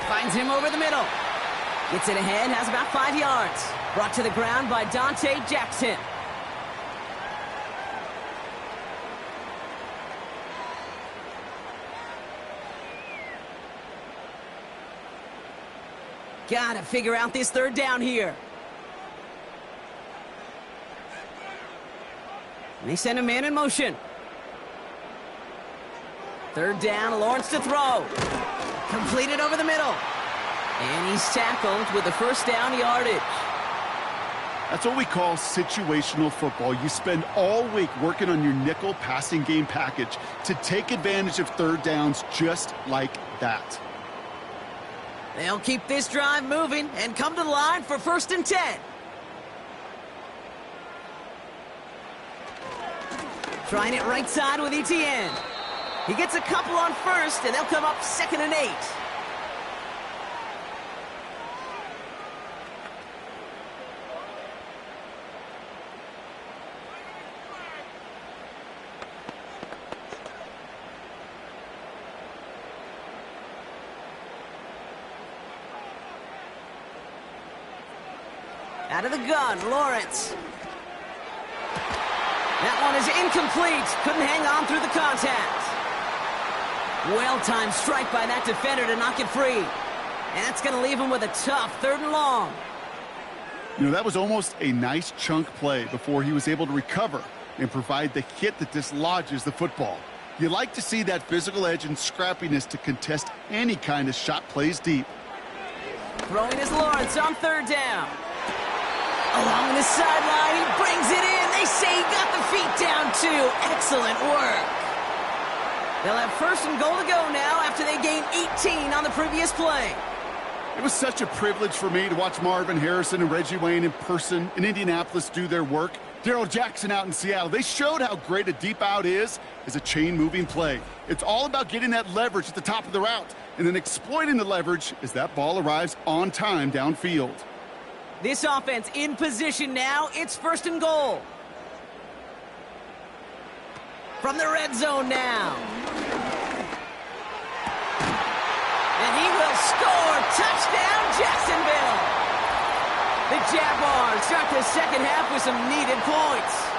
finds him over the middle. Gets it ahead, has about 5 yards. Brought to the ground by Dante Jackson. Gotta figure out this third down here. And they send a man in motion. Third down, Lawrence to throw. Completed over the middle. And he's tackled with the first down yardage. That's what we call situational football. You spend all week working on your nickel passing game package to take advantage of third downs just like that. They'll keep this drive moving and come to the line for 1st and 10. Trying it right side with Etienne. He gets a couple on first, and they'll come up 2nd and 8. Out of the gun, Lawrence. That one is incomplete. Couldn't hang on through the contact. Well-timed strike by that defender to knock it free. And that's going to leave him with a tough 3rd and long. You know, that was almost a nice chunk play before he was able to recover and provide the hit that dislodges the football. You like to see that physical edge and scrappiness to contest any kind of shot plays deep. Throwing is Lawrence on 3rd down. Along the sideline, he brings it in. They say he got the feet down, too. Excellent work. They'll have 1st and goal to go now after they gained 18 on the previous play. It was such a privilege for me to watch Marvin Harrison and Reggie Wayne in person in Indianapolis do their work. Darrell Jackson out in Seattle. They showed how great a deep out is as a chain-moving play. It's all about getting that leverage at the top of the route and then exploiting the leverage as that ball arrives on time downfield. This offense in position now. It's 1st and goal. From the red zone now. And he will score. Touchdown, Jacksonville. The Jaguars start the 2nd half with some needed points.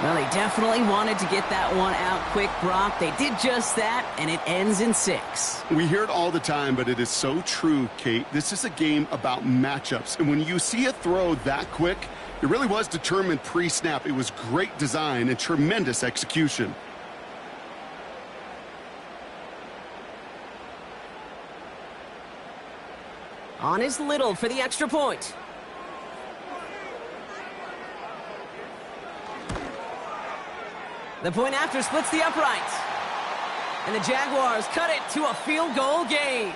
Well, they definitely wanted to get that one out quick, Brock. They did just that, and it ends in 6. We hear it all the time, but it is so true, Kate. This is a game about matchups, and when you see a throw that quick, it really was determined pre-snap. It was great design and tremendous execution. On is Little for the extra point. The point after splits the uprights. And the Jaguars cut it to a field goal game.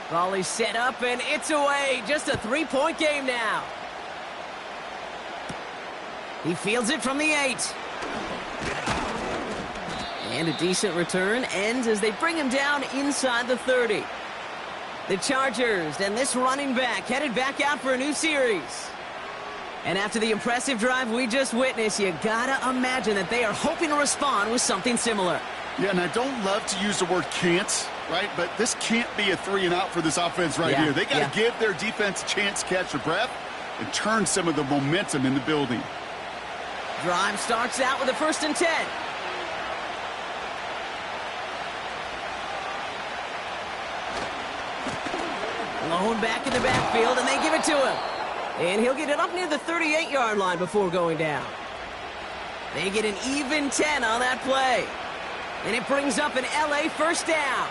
Volley set up, and it's away. Just a 3-point game now. He fields it from the 8. And a decent return ends as they bring him down inside the 30. The Chargers and this running back headed back out for a new series. And after the impressive drive we just witnessed, you gotta imagine that they are hoping to respond with something similar. Yeah, and I don't love to use the word can't, right? But this can't be a 3-and-out for this offense right here. They got to give their defense a chance to catch their breath and turn some of the momentum in the building. Drive starts out with a 1st and 10. Lone back in the backfield, and they give it to him. And he'll get it up near the 38-yard line before going down. They get an even 10 on that play. And it brings up an LA 1st down.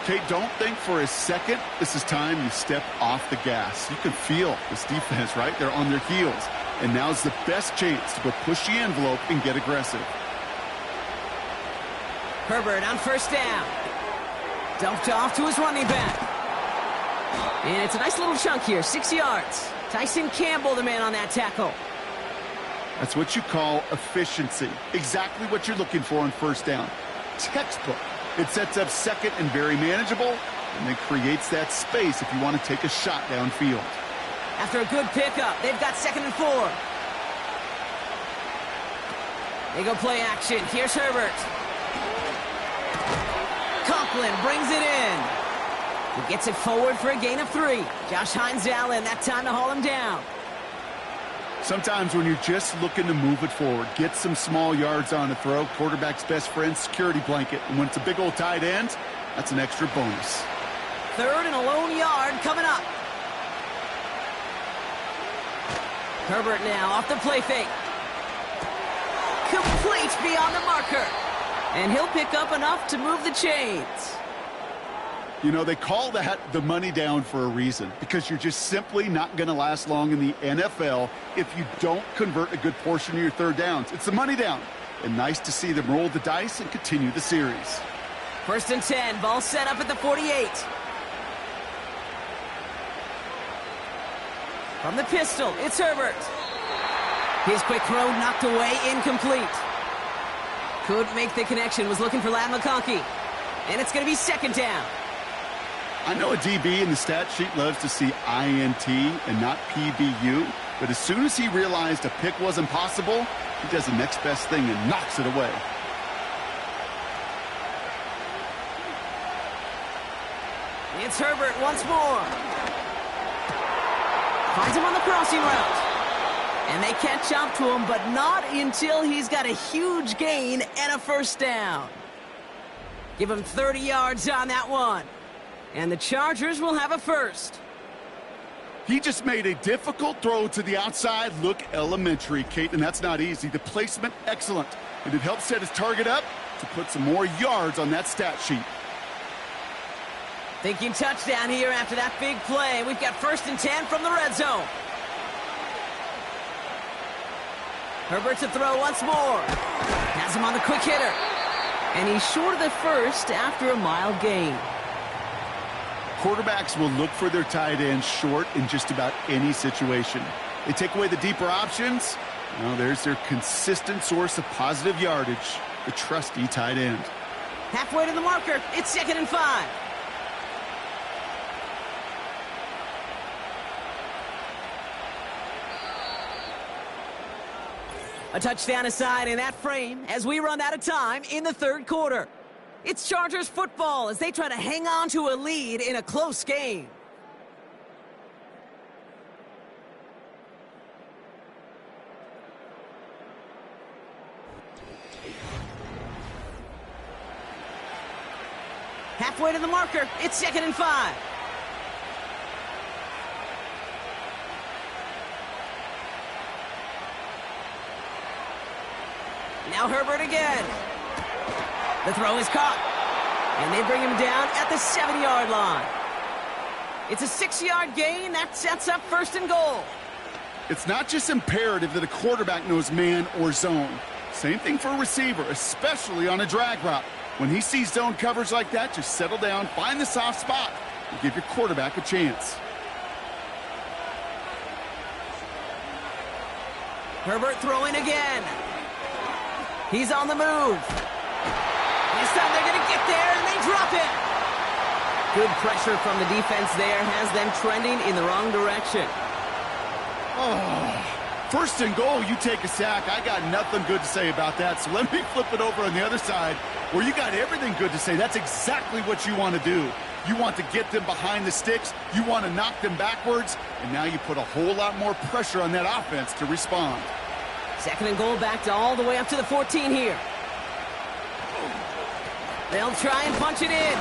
Kate, don't think for a second this is time you step off the gas. You can feel this defense, right? They're on their heels. And now's the best chance to go push the envelope and get aggressive. Herbert on first down. Dumped off to his running back. And it's a nice little chunk here, 6 yards. Tyson Campbell, the man on that tackle. That's what you call efficiency. Exactly what you're looking for on first down. Textbook. It sets up second and very manageable, and then creates that space if you want to take a shot downfield. After a good pickup, they've got 2nd and 4. They go play action. Here's Herbert. Conklin brings it in. He gets it forward for a gain of 3. Josh Hines-Allen, that time to haul him down. Sometimes when you're just looking to move it forward, get some small yards on a throw, quarterback's best friend, security blanket. And when it's a big old tight end, that's an extra bonus. 3rd and a lone yard coming up. Herbert now off the play fake. Complete beyond the marker. And he'll pick up enough to move the chains. You know, they call that the money down for a reason, because you're just simply not going to last long in the NFL if you don't convert a good portion of your third downs. It's the money down. And nice to see them roll the dice and continue the series. 1st and 10, ball set up at the 48. From the pistol, it's Herbert. His quick throw knocked away, incomplete. Couldn't make the connection, was looking for Ladd McConkey. And it's going to be 2nd down. I know a DB in the stat sheet loves to see INT and not PBU, but as soon as he realized a pick wasn't possible, he does the next best thing and knocks it away. It's Herbert once more. Finds him on the crossing route. And they catch up to him, but not until he's got a huge gain and a 1st down. Give him 30 yards on that one. And the Chargers will have a 1st. He just made a difficult throw to the outside look elementary, Kate, and that's not easy. The placement, excellent. And it helped set his target up to put some more yards on that stat sheet. Thinking touchdown here after that big play. We've got 1st and 10 from the red zone. Herbert to throw once more. Has him on the quick hitter. And he's short of the 1st after a mild gain. Quarterbacks will look for their tight end short in just about any situation. They take away the deeper options. Well, there's their consistent source of positive yardage, the trusty tight end. Halfway to the marker. It's 2nd and 5. A touchdown aside in that frame as we run out of time in the 3rd quarter. It's Chargers football as they try to hang on to a lead in a close game. Halfway to the marker. It's 2nd and 5. Now Herbert again. The throw is caught. And they bring him down at the 7-yard line. It's a 6-yard gain. That sets up 1st and goal. It's not just imperative that a quarterback knows man or zone. Same thing for a receiver, especially on a drag route. When he sees zone coverage like that, just settle down, find the soft spot, and give your quarterback a chance. Herbert throwing again. He's on the move. This time they're going to get there, and they drop it. Good pressure from the defense there has them trending in the wrong direction. Oh, 1st and goal, you take a sack. I got nothing good to say about that, so let me flip it over on the other side where you got everything good to say. That's exactly what you want to do. You want to get them behind the sticks. You want to knock them backwards, and now you put a whole lot more pressure on that offense to respond. 2nd and goal back to all the way up to the 14 here. They'll try and punch it in.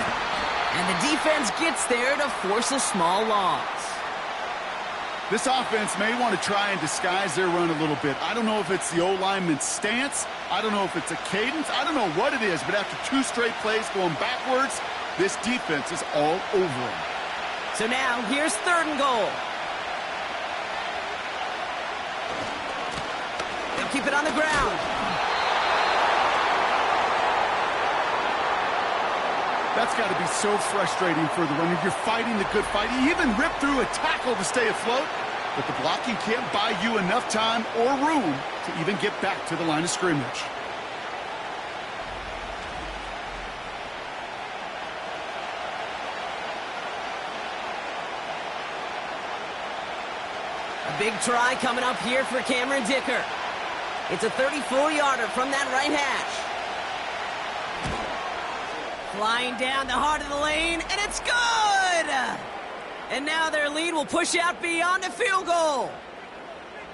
And the defense gets there to force a small loss. This offense may want to try and disguise their run a little bit. I don't know if it's the O-lineman's stance. I don't know if it's a cadence. I don't know what it is, but after 2 straight plays going backwards, This defense is all over him. So now, here's 3rd and goal. They'll keep it on the ground. That's got to be so frustrating for the runner. You're fighting the good fight. He even ripped through a tackle to stay afloat, but the blocking can't buy you enough time or room to even get back to the line of scrimmage. A big try coming up here for Cameron Dicker. It's a 34-yarder from that right hash. Flying down the heart of the lane, and it's good! And now their lead will push out beyond a field goal.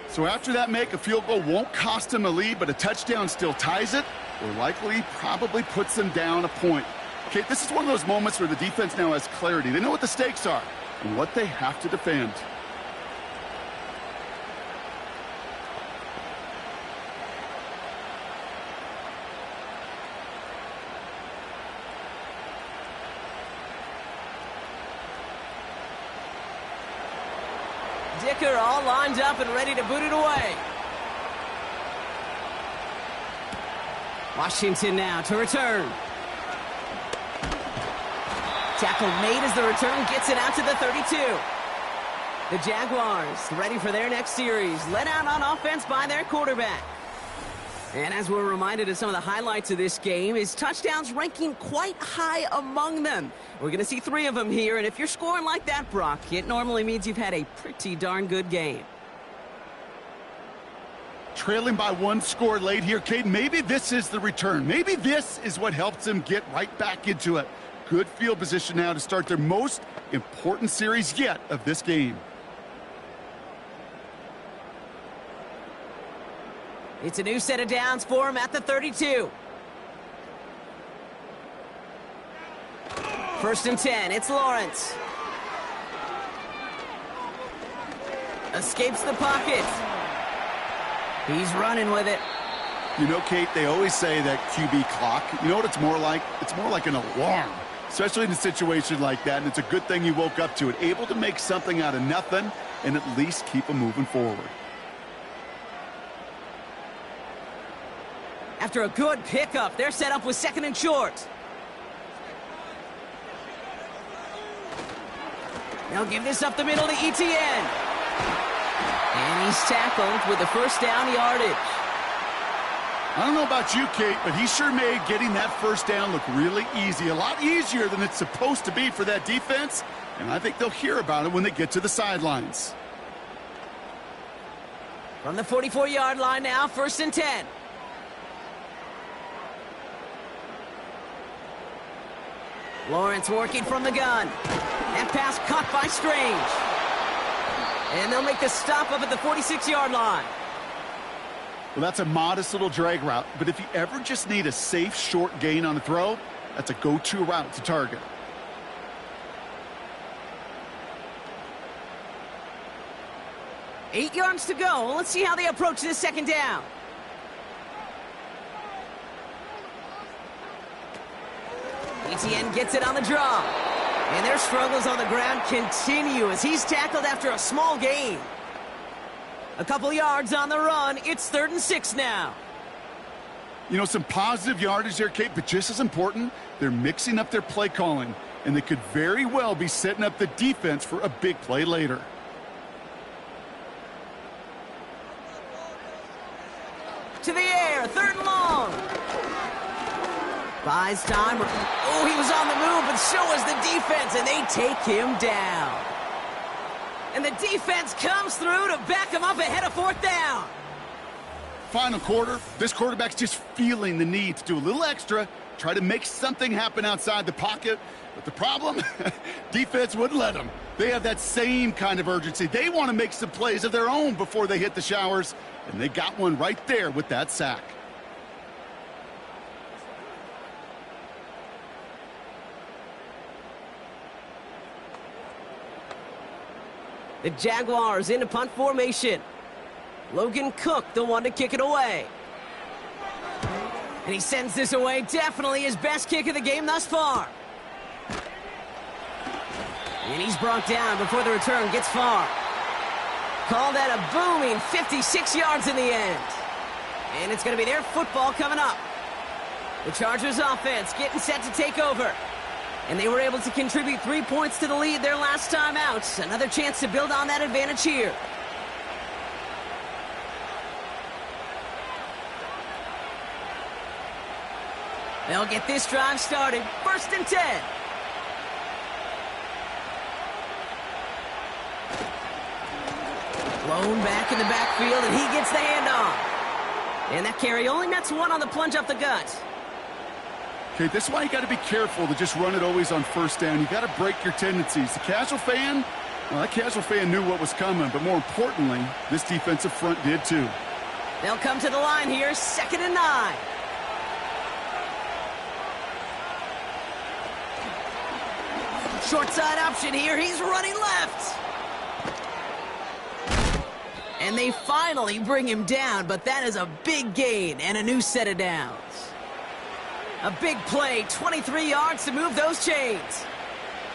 So after that make, a field goal won't cost them a lead, but a touchdown still ties it, or likely probably puts them down a point. Okay, this is one of those moments where the defense now has clarity. They know what the stakes are and what they have to defend. Dicker all lined up and ready to boot it away. Washington now to return. Tackle made as the return gets it out to the 32. The Jaguars ready for their next series, led out on offense by their quarterback. And as we're reminded of some of the highlights of this game, his touchdowns ranking quite high among them. We're going to see 3 of them here, and if you're scoring like that, Brock, it normally means you've had a pretty darn good game. Trailing by 1 score late here, Cade. Maybe this is the return. Maybe this is what helps them get right back into it. Good field position now to start their most important series yet of this game. It's a new set of downs for him at the 32. 1st and 10, it's Lawrence. Escapes the pocket. He's running with it. You know, Kate, they always say that QB clock, you know what it's more like? It's more like an alarm, especially in a situation like that, and it's a good thing you woke up to it. Able to make something out of nothing and at least keep them moving forward. After a good pickup, they're set up with 2nd and short. They'll give this up the middle to ETN. And he's tackled with the 1st down yardage. I don't know about you, Kate, but he sure made getting that 1st down look really easy. A lot easier than it's supposed to be for that defense. And I think they'll hear about it when they get to the sidelines. From the 44-yard line now, 1st and 10. Lawrence working from the gun. That pass caught by Strange. And they'll make the stop up at the 46-yard line. Well, that's a modest little drag route, but if you ever just need a safe, short gain on a throw, that's a go-to route to target. Eight yards to go. Let's see how they approach this 2nd down. ETN gets it on the draw. And their struggles on the ground continue as he's tackled after a small gain. A couple yards on the run. It's 3rd and 6 now. You know, some positive yardage there, Kate, but just as important, they're mixing up their play calling, and they could very well be setting up the defense for a big play later. To the air, 3rd and long. Buys time. Oh, he was on the move, but so was the defense, and they take him down. And the defense comes through to back him up ahead of 4th down. Final quarter, this quarterback's just feeling the need to do a little extra, try to make something happen outside the pocket. But the problem, defense wouldn't let them. They have that same kind of urgency. They want to make some plays of their own before they hit the showers, and they got one right there with that sack. The Jaguars into punt formation. Logan Cook, the one to kick it away. And he sends this away. Definitely his best kick of the game thus far. And he's brought down before the return gets far. Call that a booming 56 yards in the end. And it's going to be their football coming up. The Chargers offense getting set to take over. And they were able to contribute 3 points to the lead their last time out. Another chance to build on that advantage here. They'll get this drive started. 1st and 10. Blown back in the backfield, and he gets the handoff. And that carry only nets one on the plunge up the gut. Okay, this is why you got to be careful to just run it always on 1st down. You got to break your tendencies. The casual fan, well, that casual fan knew what was coming, but more importantly, this defensive front did too. They'll come to the line here, 2nd and 9. Short side option here. He's running left. And they finally bring him down, but that is a big gain and a new set of downs. A big play, 23 yards to move those chains.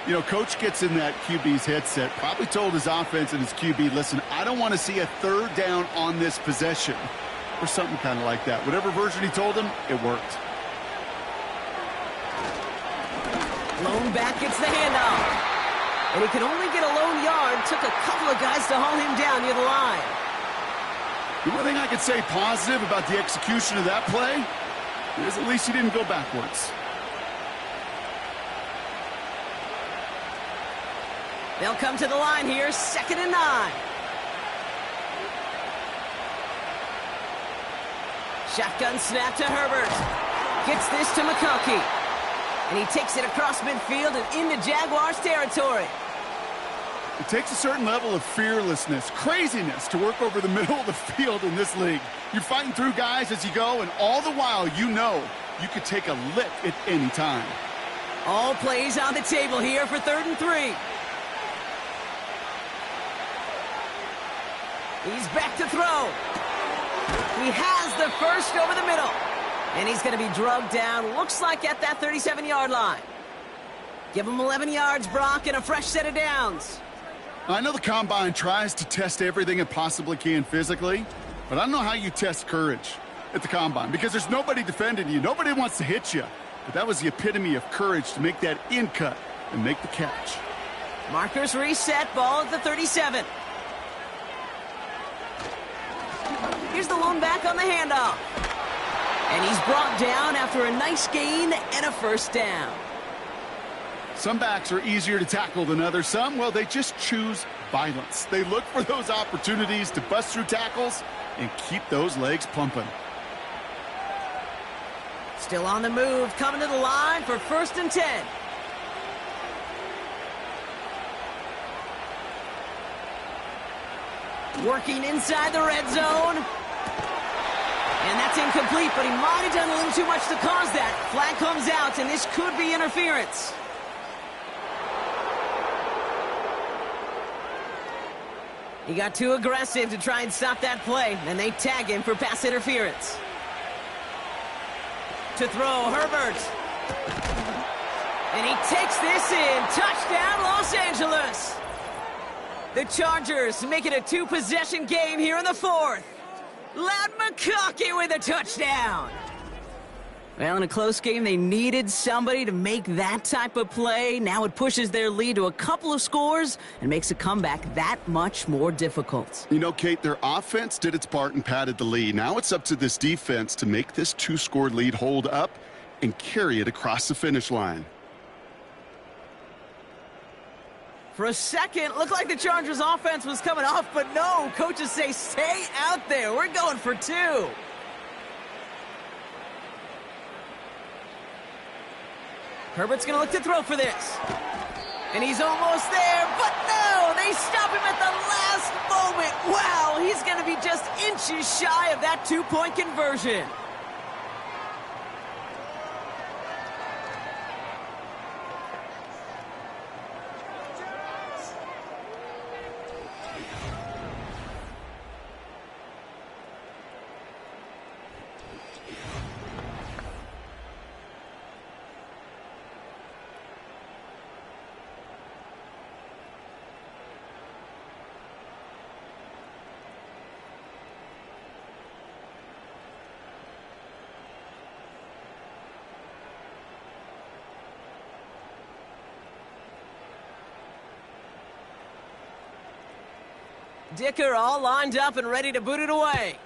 You know, coach gets in that QB's headset, probably told his offense and his QB, listen, I don't want to see a 3rd down on this possession. Or something kind of like that. Whatever version he told him, it worked. Lone back gets the handoff. And he could only get a lone yard. Took a couple of guys to haul him down near the line. The one thing I could say positive about the execution of that play is at least he didn't go backwards. They'll come to the line here, 2nd and 9. Shotgun snap to Herbert. Gets this to McConkey. And he takes it across midfield and into Jaguars territory. It takes a certain level of fearlessness, craziness to work over the middle of the field in this league. You're fighting through guys as you go, and all the while you know you could take a lick at any time. All plays on the table here for 3rd and 3. He's back to throw. He has the first over the middle. And he's going to be drugged down, looks like at that 37-yard line. Give him 11 yards, Brock, and a fresh set of downs. I know the Combine tries to test everything it possibly can physically, but I don't know how you test courage at the Combine because there's nobody defending you. Nobody wants to hit you. But that was the epitome of courage to make that in cut and make the catch. Markers reset, ball at the 37. Here's the lone back on the handoff. And he's brought down after a nice gain and a 1st down. Some backs are easier to tackle than others. Some, well, they just choose violence. They look for those opportunities to bust through tackles and keep those legs pumping. Still on the move, coming to the line for 1st and 10. Working inside the red zone. And that's incomplete, but he might have done a little too much to cause that. Flag comes out, and this could be interference. He got too aggressive to try and stop that play, and they tag him for pass interference. To throw, Herbert. And he takes this in. Touchdown, Los Angeles. The Chargers make it a 2-possession game here in the 4th. Loud McConkey with a touchdown. Well, in a close game, they needed somebody to make that type of play. Now it pushes their lead to a couple of scores and makes a comeback that much more difficult. You know, Kate, their offense did its part and padded the lead. Now it's up to this defense to make this 2-score lead hold up and carry it across the finish line. For a second, looked like the Chargers offense was coming off, but no. Coaches say, stay out there. We're going for 2. Herbert's going to look to throw for this. And he's almost there, but no! They stop him at the last moment. Wow, he's going to be just inches shy of that 2-point conversion. Dicker all lined up and ready to boot it away.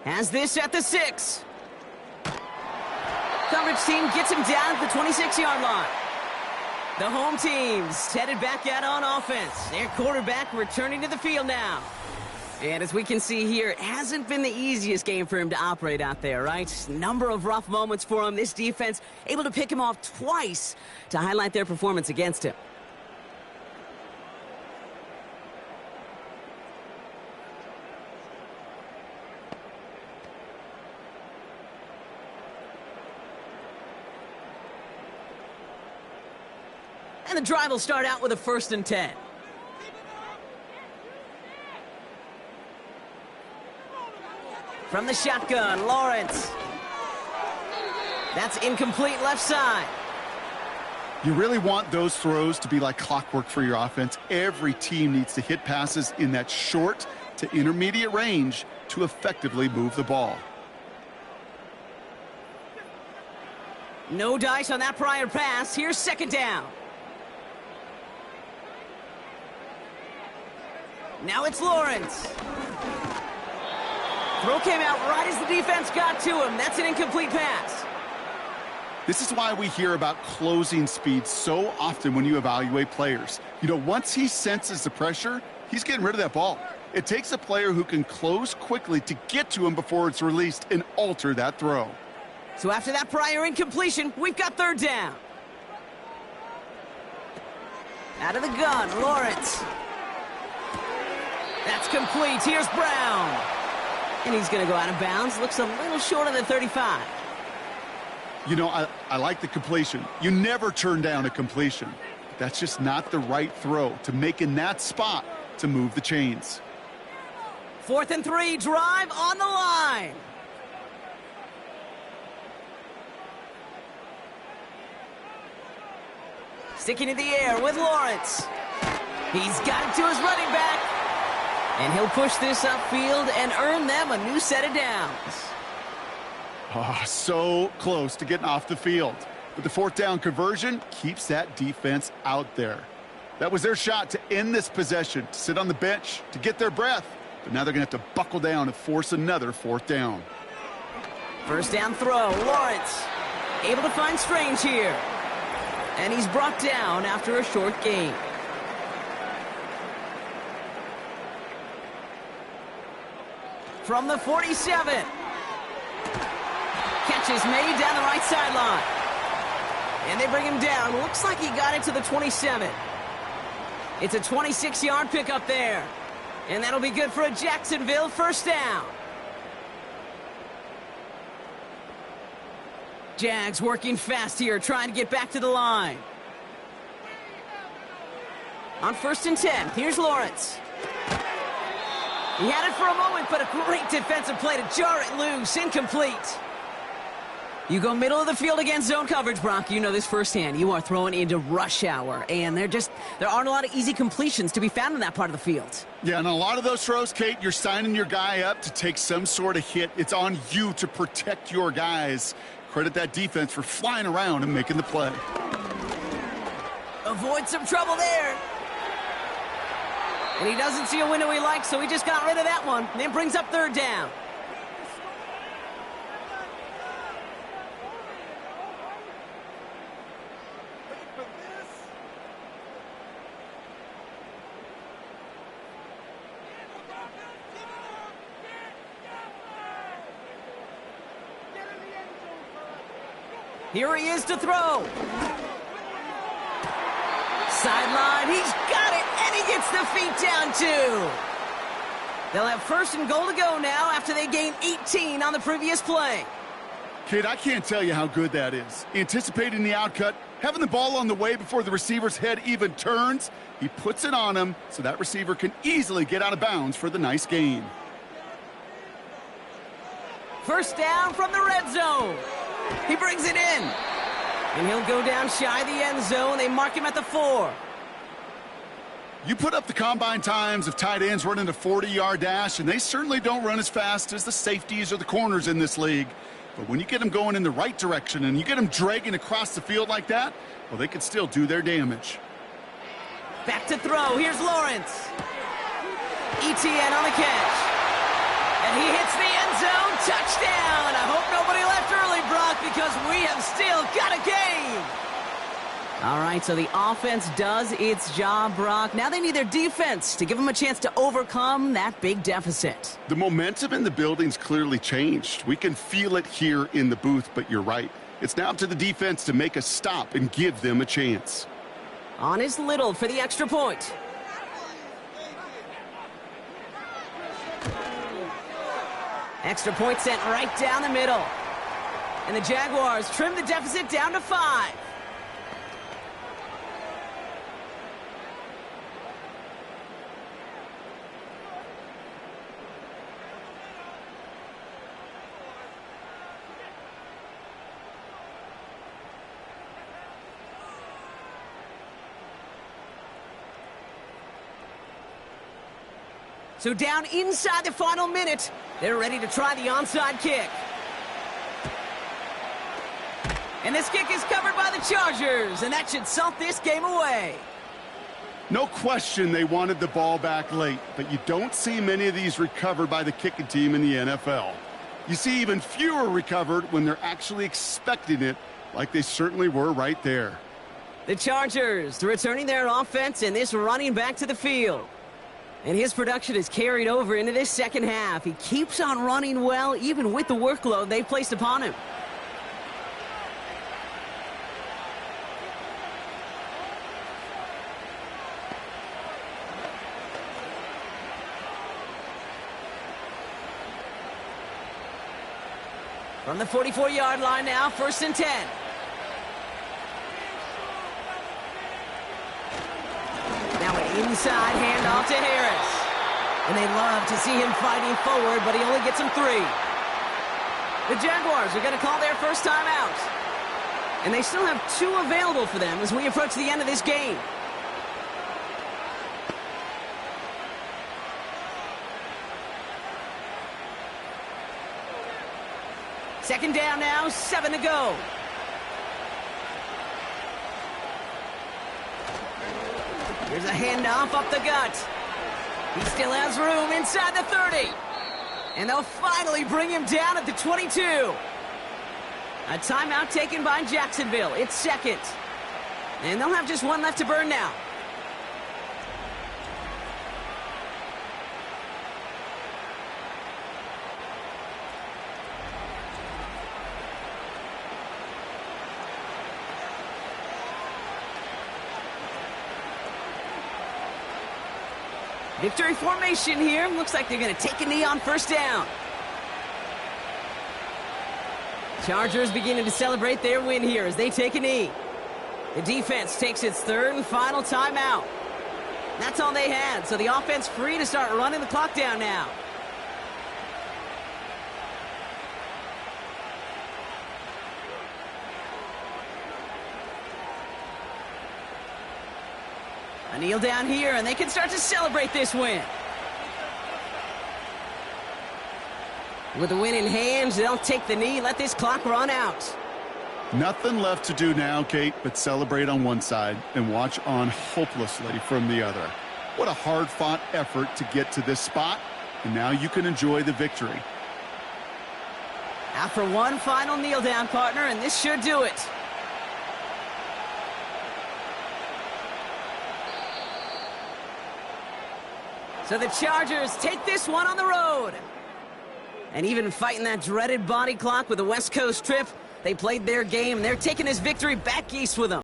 Has this at the 6. Coverage team gets him down at the 26-yard line. The home team's headed back out on offense. Their quarterback returning to the field now. And as we can see here, it hasn't been the easiest game for him to operate out there, right? Number of rough moments for him. This defense able to pick him off twice to highlight their performance against him. And the drive will start out with a 1st and 10. From the shotgun, Lawrence. That's incomplete left side. You really want those throws to be like clockwork for your offense. Every team needs to hit passes in that short to intermediate range to effectively move the ball. No dice on that prior pass. Here's 2nd down. Now it's Lawrence. Throw came out right as the defense got to him. That's an incomplete pass. This is why we hear about closing speed so often when you evaluate players. You know, once he senses the pressure, he's getting rid of that ball. It takes a player who can close quickly to get to him before it's released and alter that throw. So after that prior incompletion, we've got 3rd down. Out of the gun, Lawrence. That's complete. Here's Brown. And he's going to go out of bounds. Looks a little short of the 35. You know, I like the completion. You never turn down a completion. That's just not the right throw to make in that spot to move the chains. 4th and 3, drive on the line. Sticking in the air with Lawrence. He's got it to his running back. And he'll push this upfield and earn them a new set of downs. Oh, so close to getting off the field. But the 4th down conversion keeps that defense out there. That was their shot to end this possession, to sit on the bench, to get their breath. But now they're going to have to buckle down and force another 4th down. 1st down throw, Lawrence. Able to find Strange here. And he's brought down after a short gain. From the 47. Catch is made down the right sideline. And they bring him down. Looks like he got it to the 27. It's a 26-yard pickup there. And that'll be good for a Jacksonville 1st down. Jags working fast here, trying to get back to the line. On 1st and 10, here's Lawrence. He had it for a moment, but a great defensive play to jar it loose. Incomplete. You go middle of the field against zone coverage, Brock. You know this firsthand. You are throwing into rush hour, and there aren't a lot of easy completions to be found in that part of the field. Yeah, and a lot of those throws, Kate, you're signing your guy up to take some sort of hit. It's on you to protect your guys. Credit that defense for flying around and making the play. Avoid some trouble there. And he doesn't see a window he likes, so he just got rid of that one. And then brings up 3rd down. Here he is to throw. Sideline, he's got it, and he gets the feet down too. They'll have 1st and goal to go now after they gain 18 on the previous play. Kid, I can't tell you how good that is. Anticipating the outcut, having the ball on the way before the receiver's head even turns, he puts it on him so that receiver can easily get out of bounds for the nice gain. 1st down from the red zone. He brings it in. And he'll go down shy of the end zone. They mark him at the 4. You put up the combine times of tight ends running a 40-yard dash, and they certainly don't run as fast as the safeties or the corners in this league. But when you get them going in the right direction and you get them dragging across the field like that, well, they can still do their damage. Back to throw. Here's Lawrence. ETN on the catch. And he hits the end zone. Touchdown. I hope nobody left early, Brock, because we have still got a game. All right, so the offense does its job, Brock. Now they need their defense to give them a chance to overcome that big deficit. The momentum in the building's clearly changed. We can feel it here in the booth, but you're right. It's now up to the defense to make a stop and give them a chance. On is Little for the extra point. Extra point sent right down the middle. And the Jaguars trim the deficit down to 5. So down inside the final minute, they're ready to try the onside kick. And this kick is covered by the Chargers, and that should salt this game away. No question they wanted the ball back late, but you don't see many of these recovered by the kicking team in the NFL. You see even fewer recovered when they're actually expecting it, like they certainly were right there. The Chargers returning their offense and this running back to the field. And his production is carried over into this second half. He keeps on running well, even with the workload they've placed upon him. From the 44-yard line now, 1st and 10. Now an inside handoff to Harris. And they love to see him fighting forward, but he only gets him 3. The Jaguars are going to call their first timeout. And they still have 2 available for them as we approach the end of this game. Second down now, 7 to go. Here's a handoff up the gut. He still has room inside the 30. And they'll finally bring him down at the 22. A timeout taken by Jacksonville. It's second. And they'll have just 1 left to burn now. Victory formation here. Looks like they're going to take a knee on first down. Chargers beginning to celebrate their win here as they take a knee. The defense takes its 3rd and final timeout. That's all they had, so the offense free to start running the clock down now. A kneel down here, and they can start to celebrate this win. With the win in hand, they'll take the knee, let this clock run out. Nothing left to do now, Kate, but celebrate on one side and watch on hopelessly from the other. What a hard-fought effort to get to this spot, and now you can enjoy the victory. After one final kneel down, partner, and this should do it. So the Chargers take this one on the road. And even fighting that dreaded body clock with the West Coast trip, they played their game, and they're taking this victory back east with them.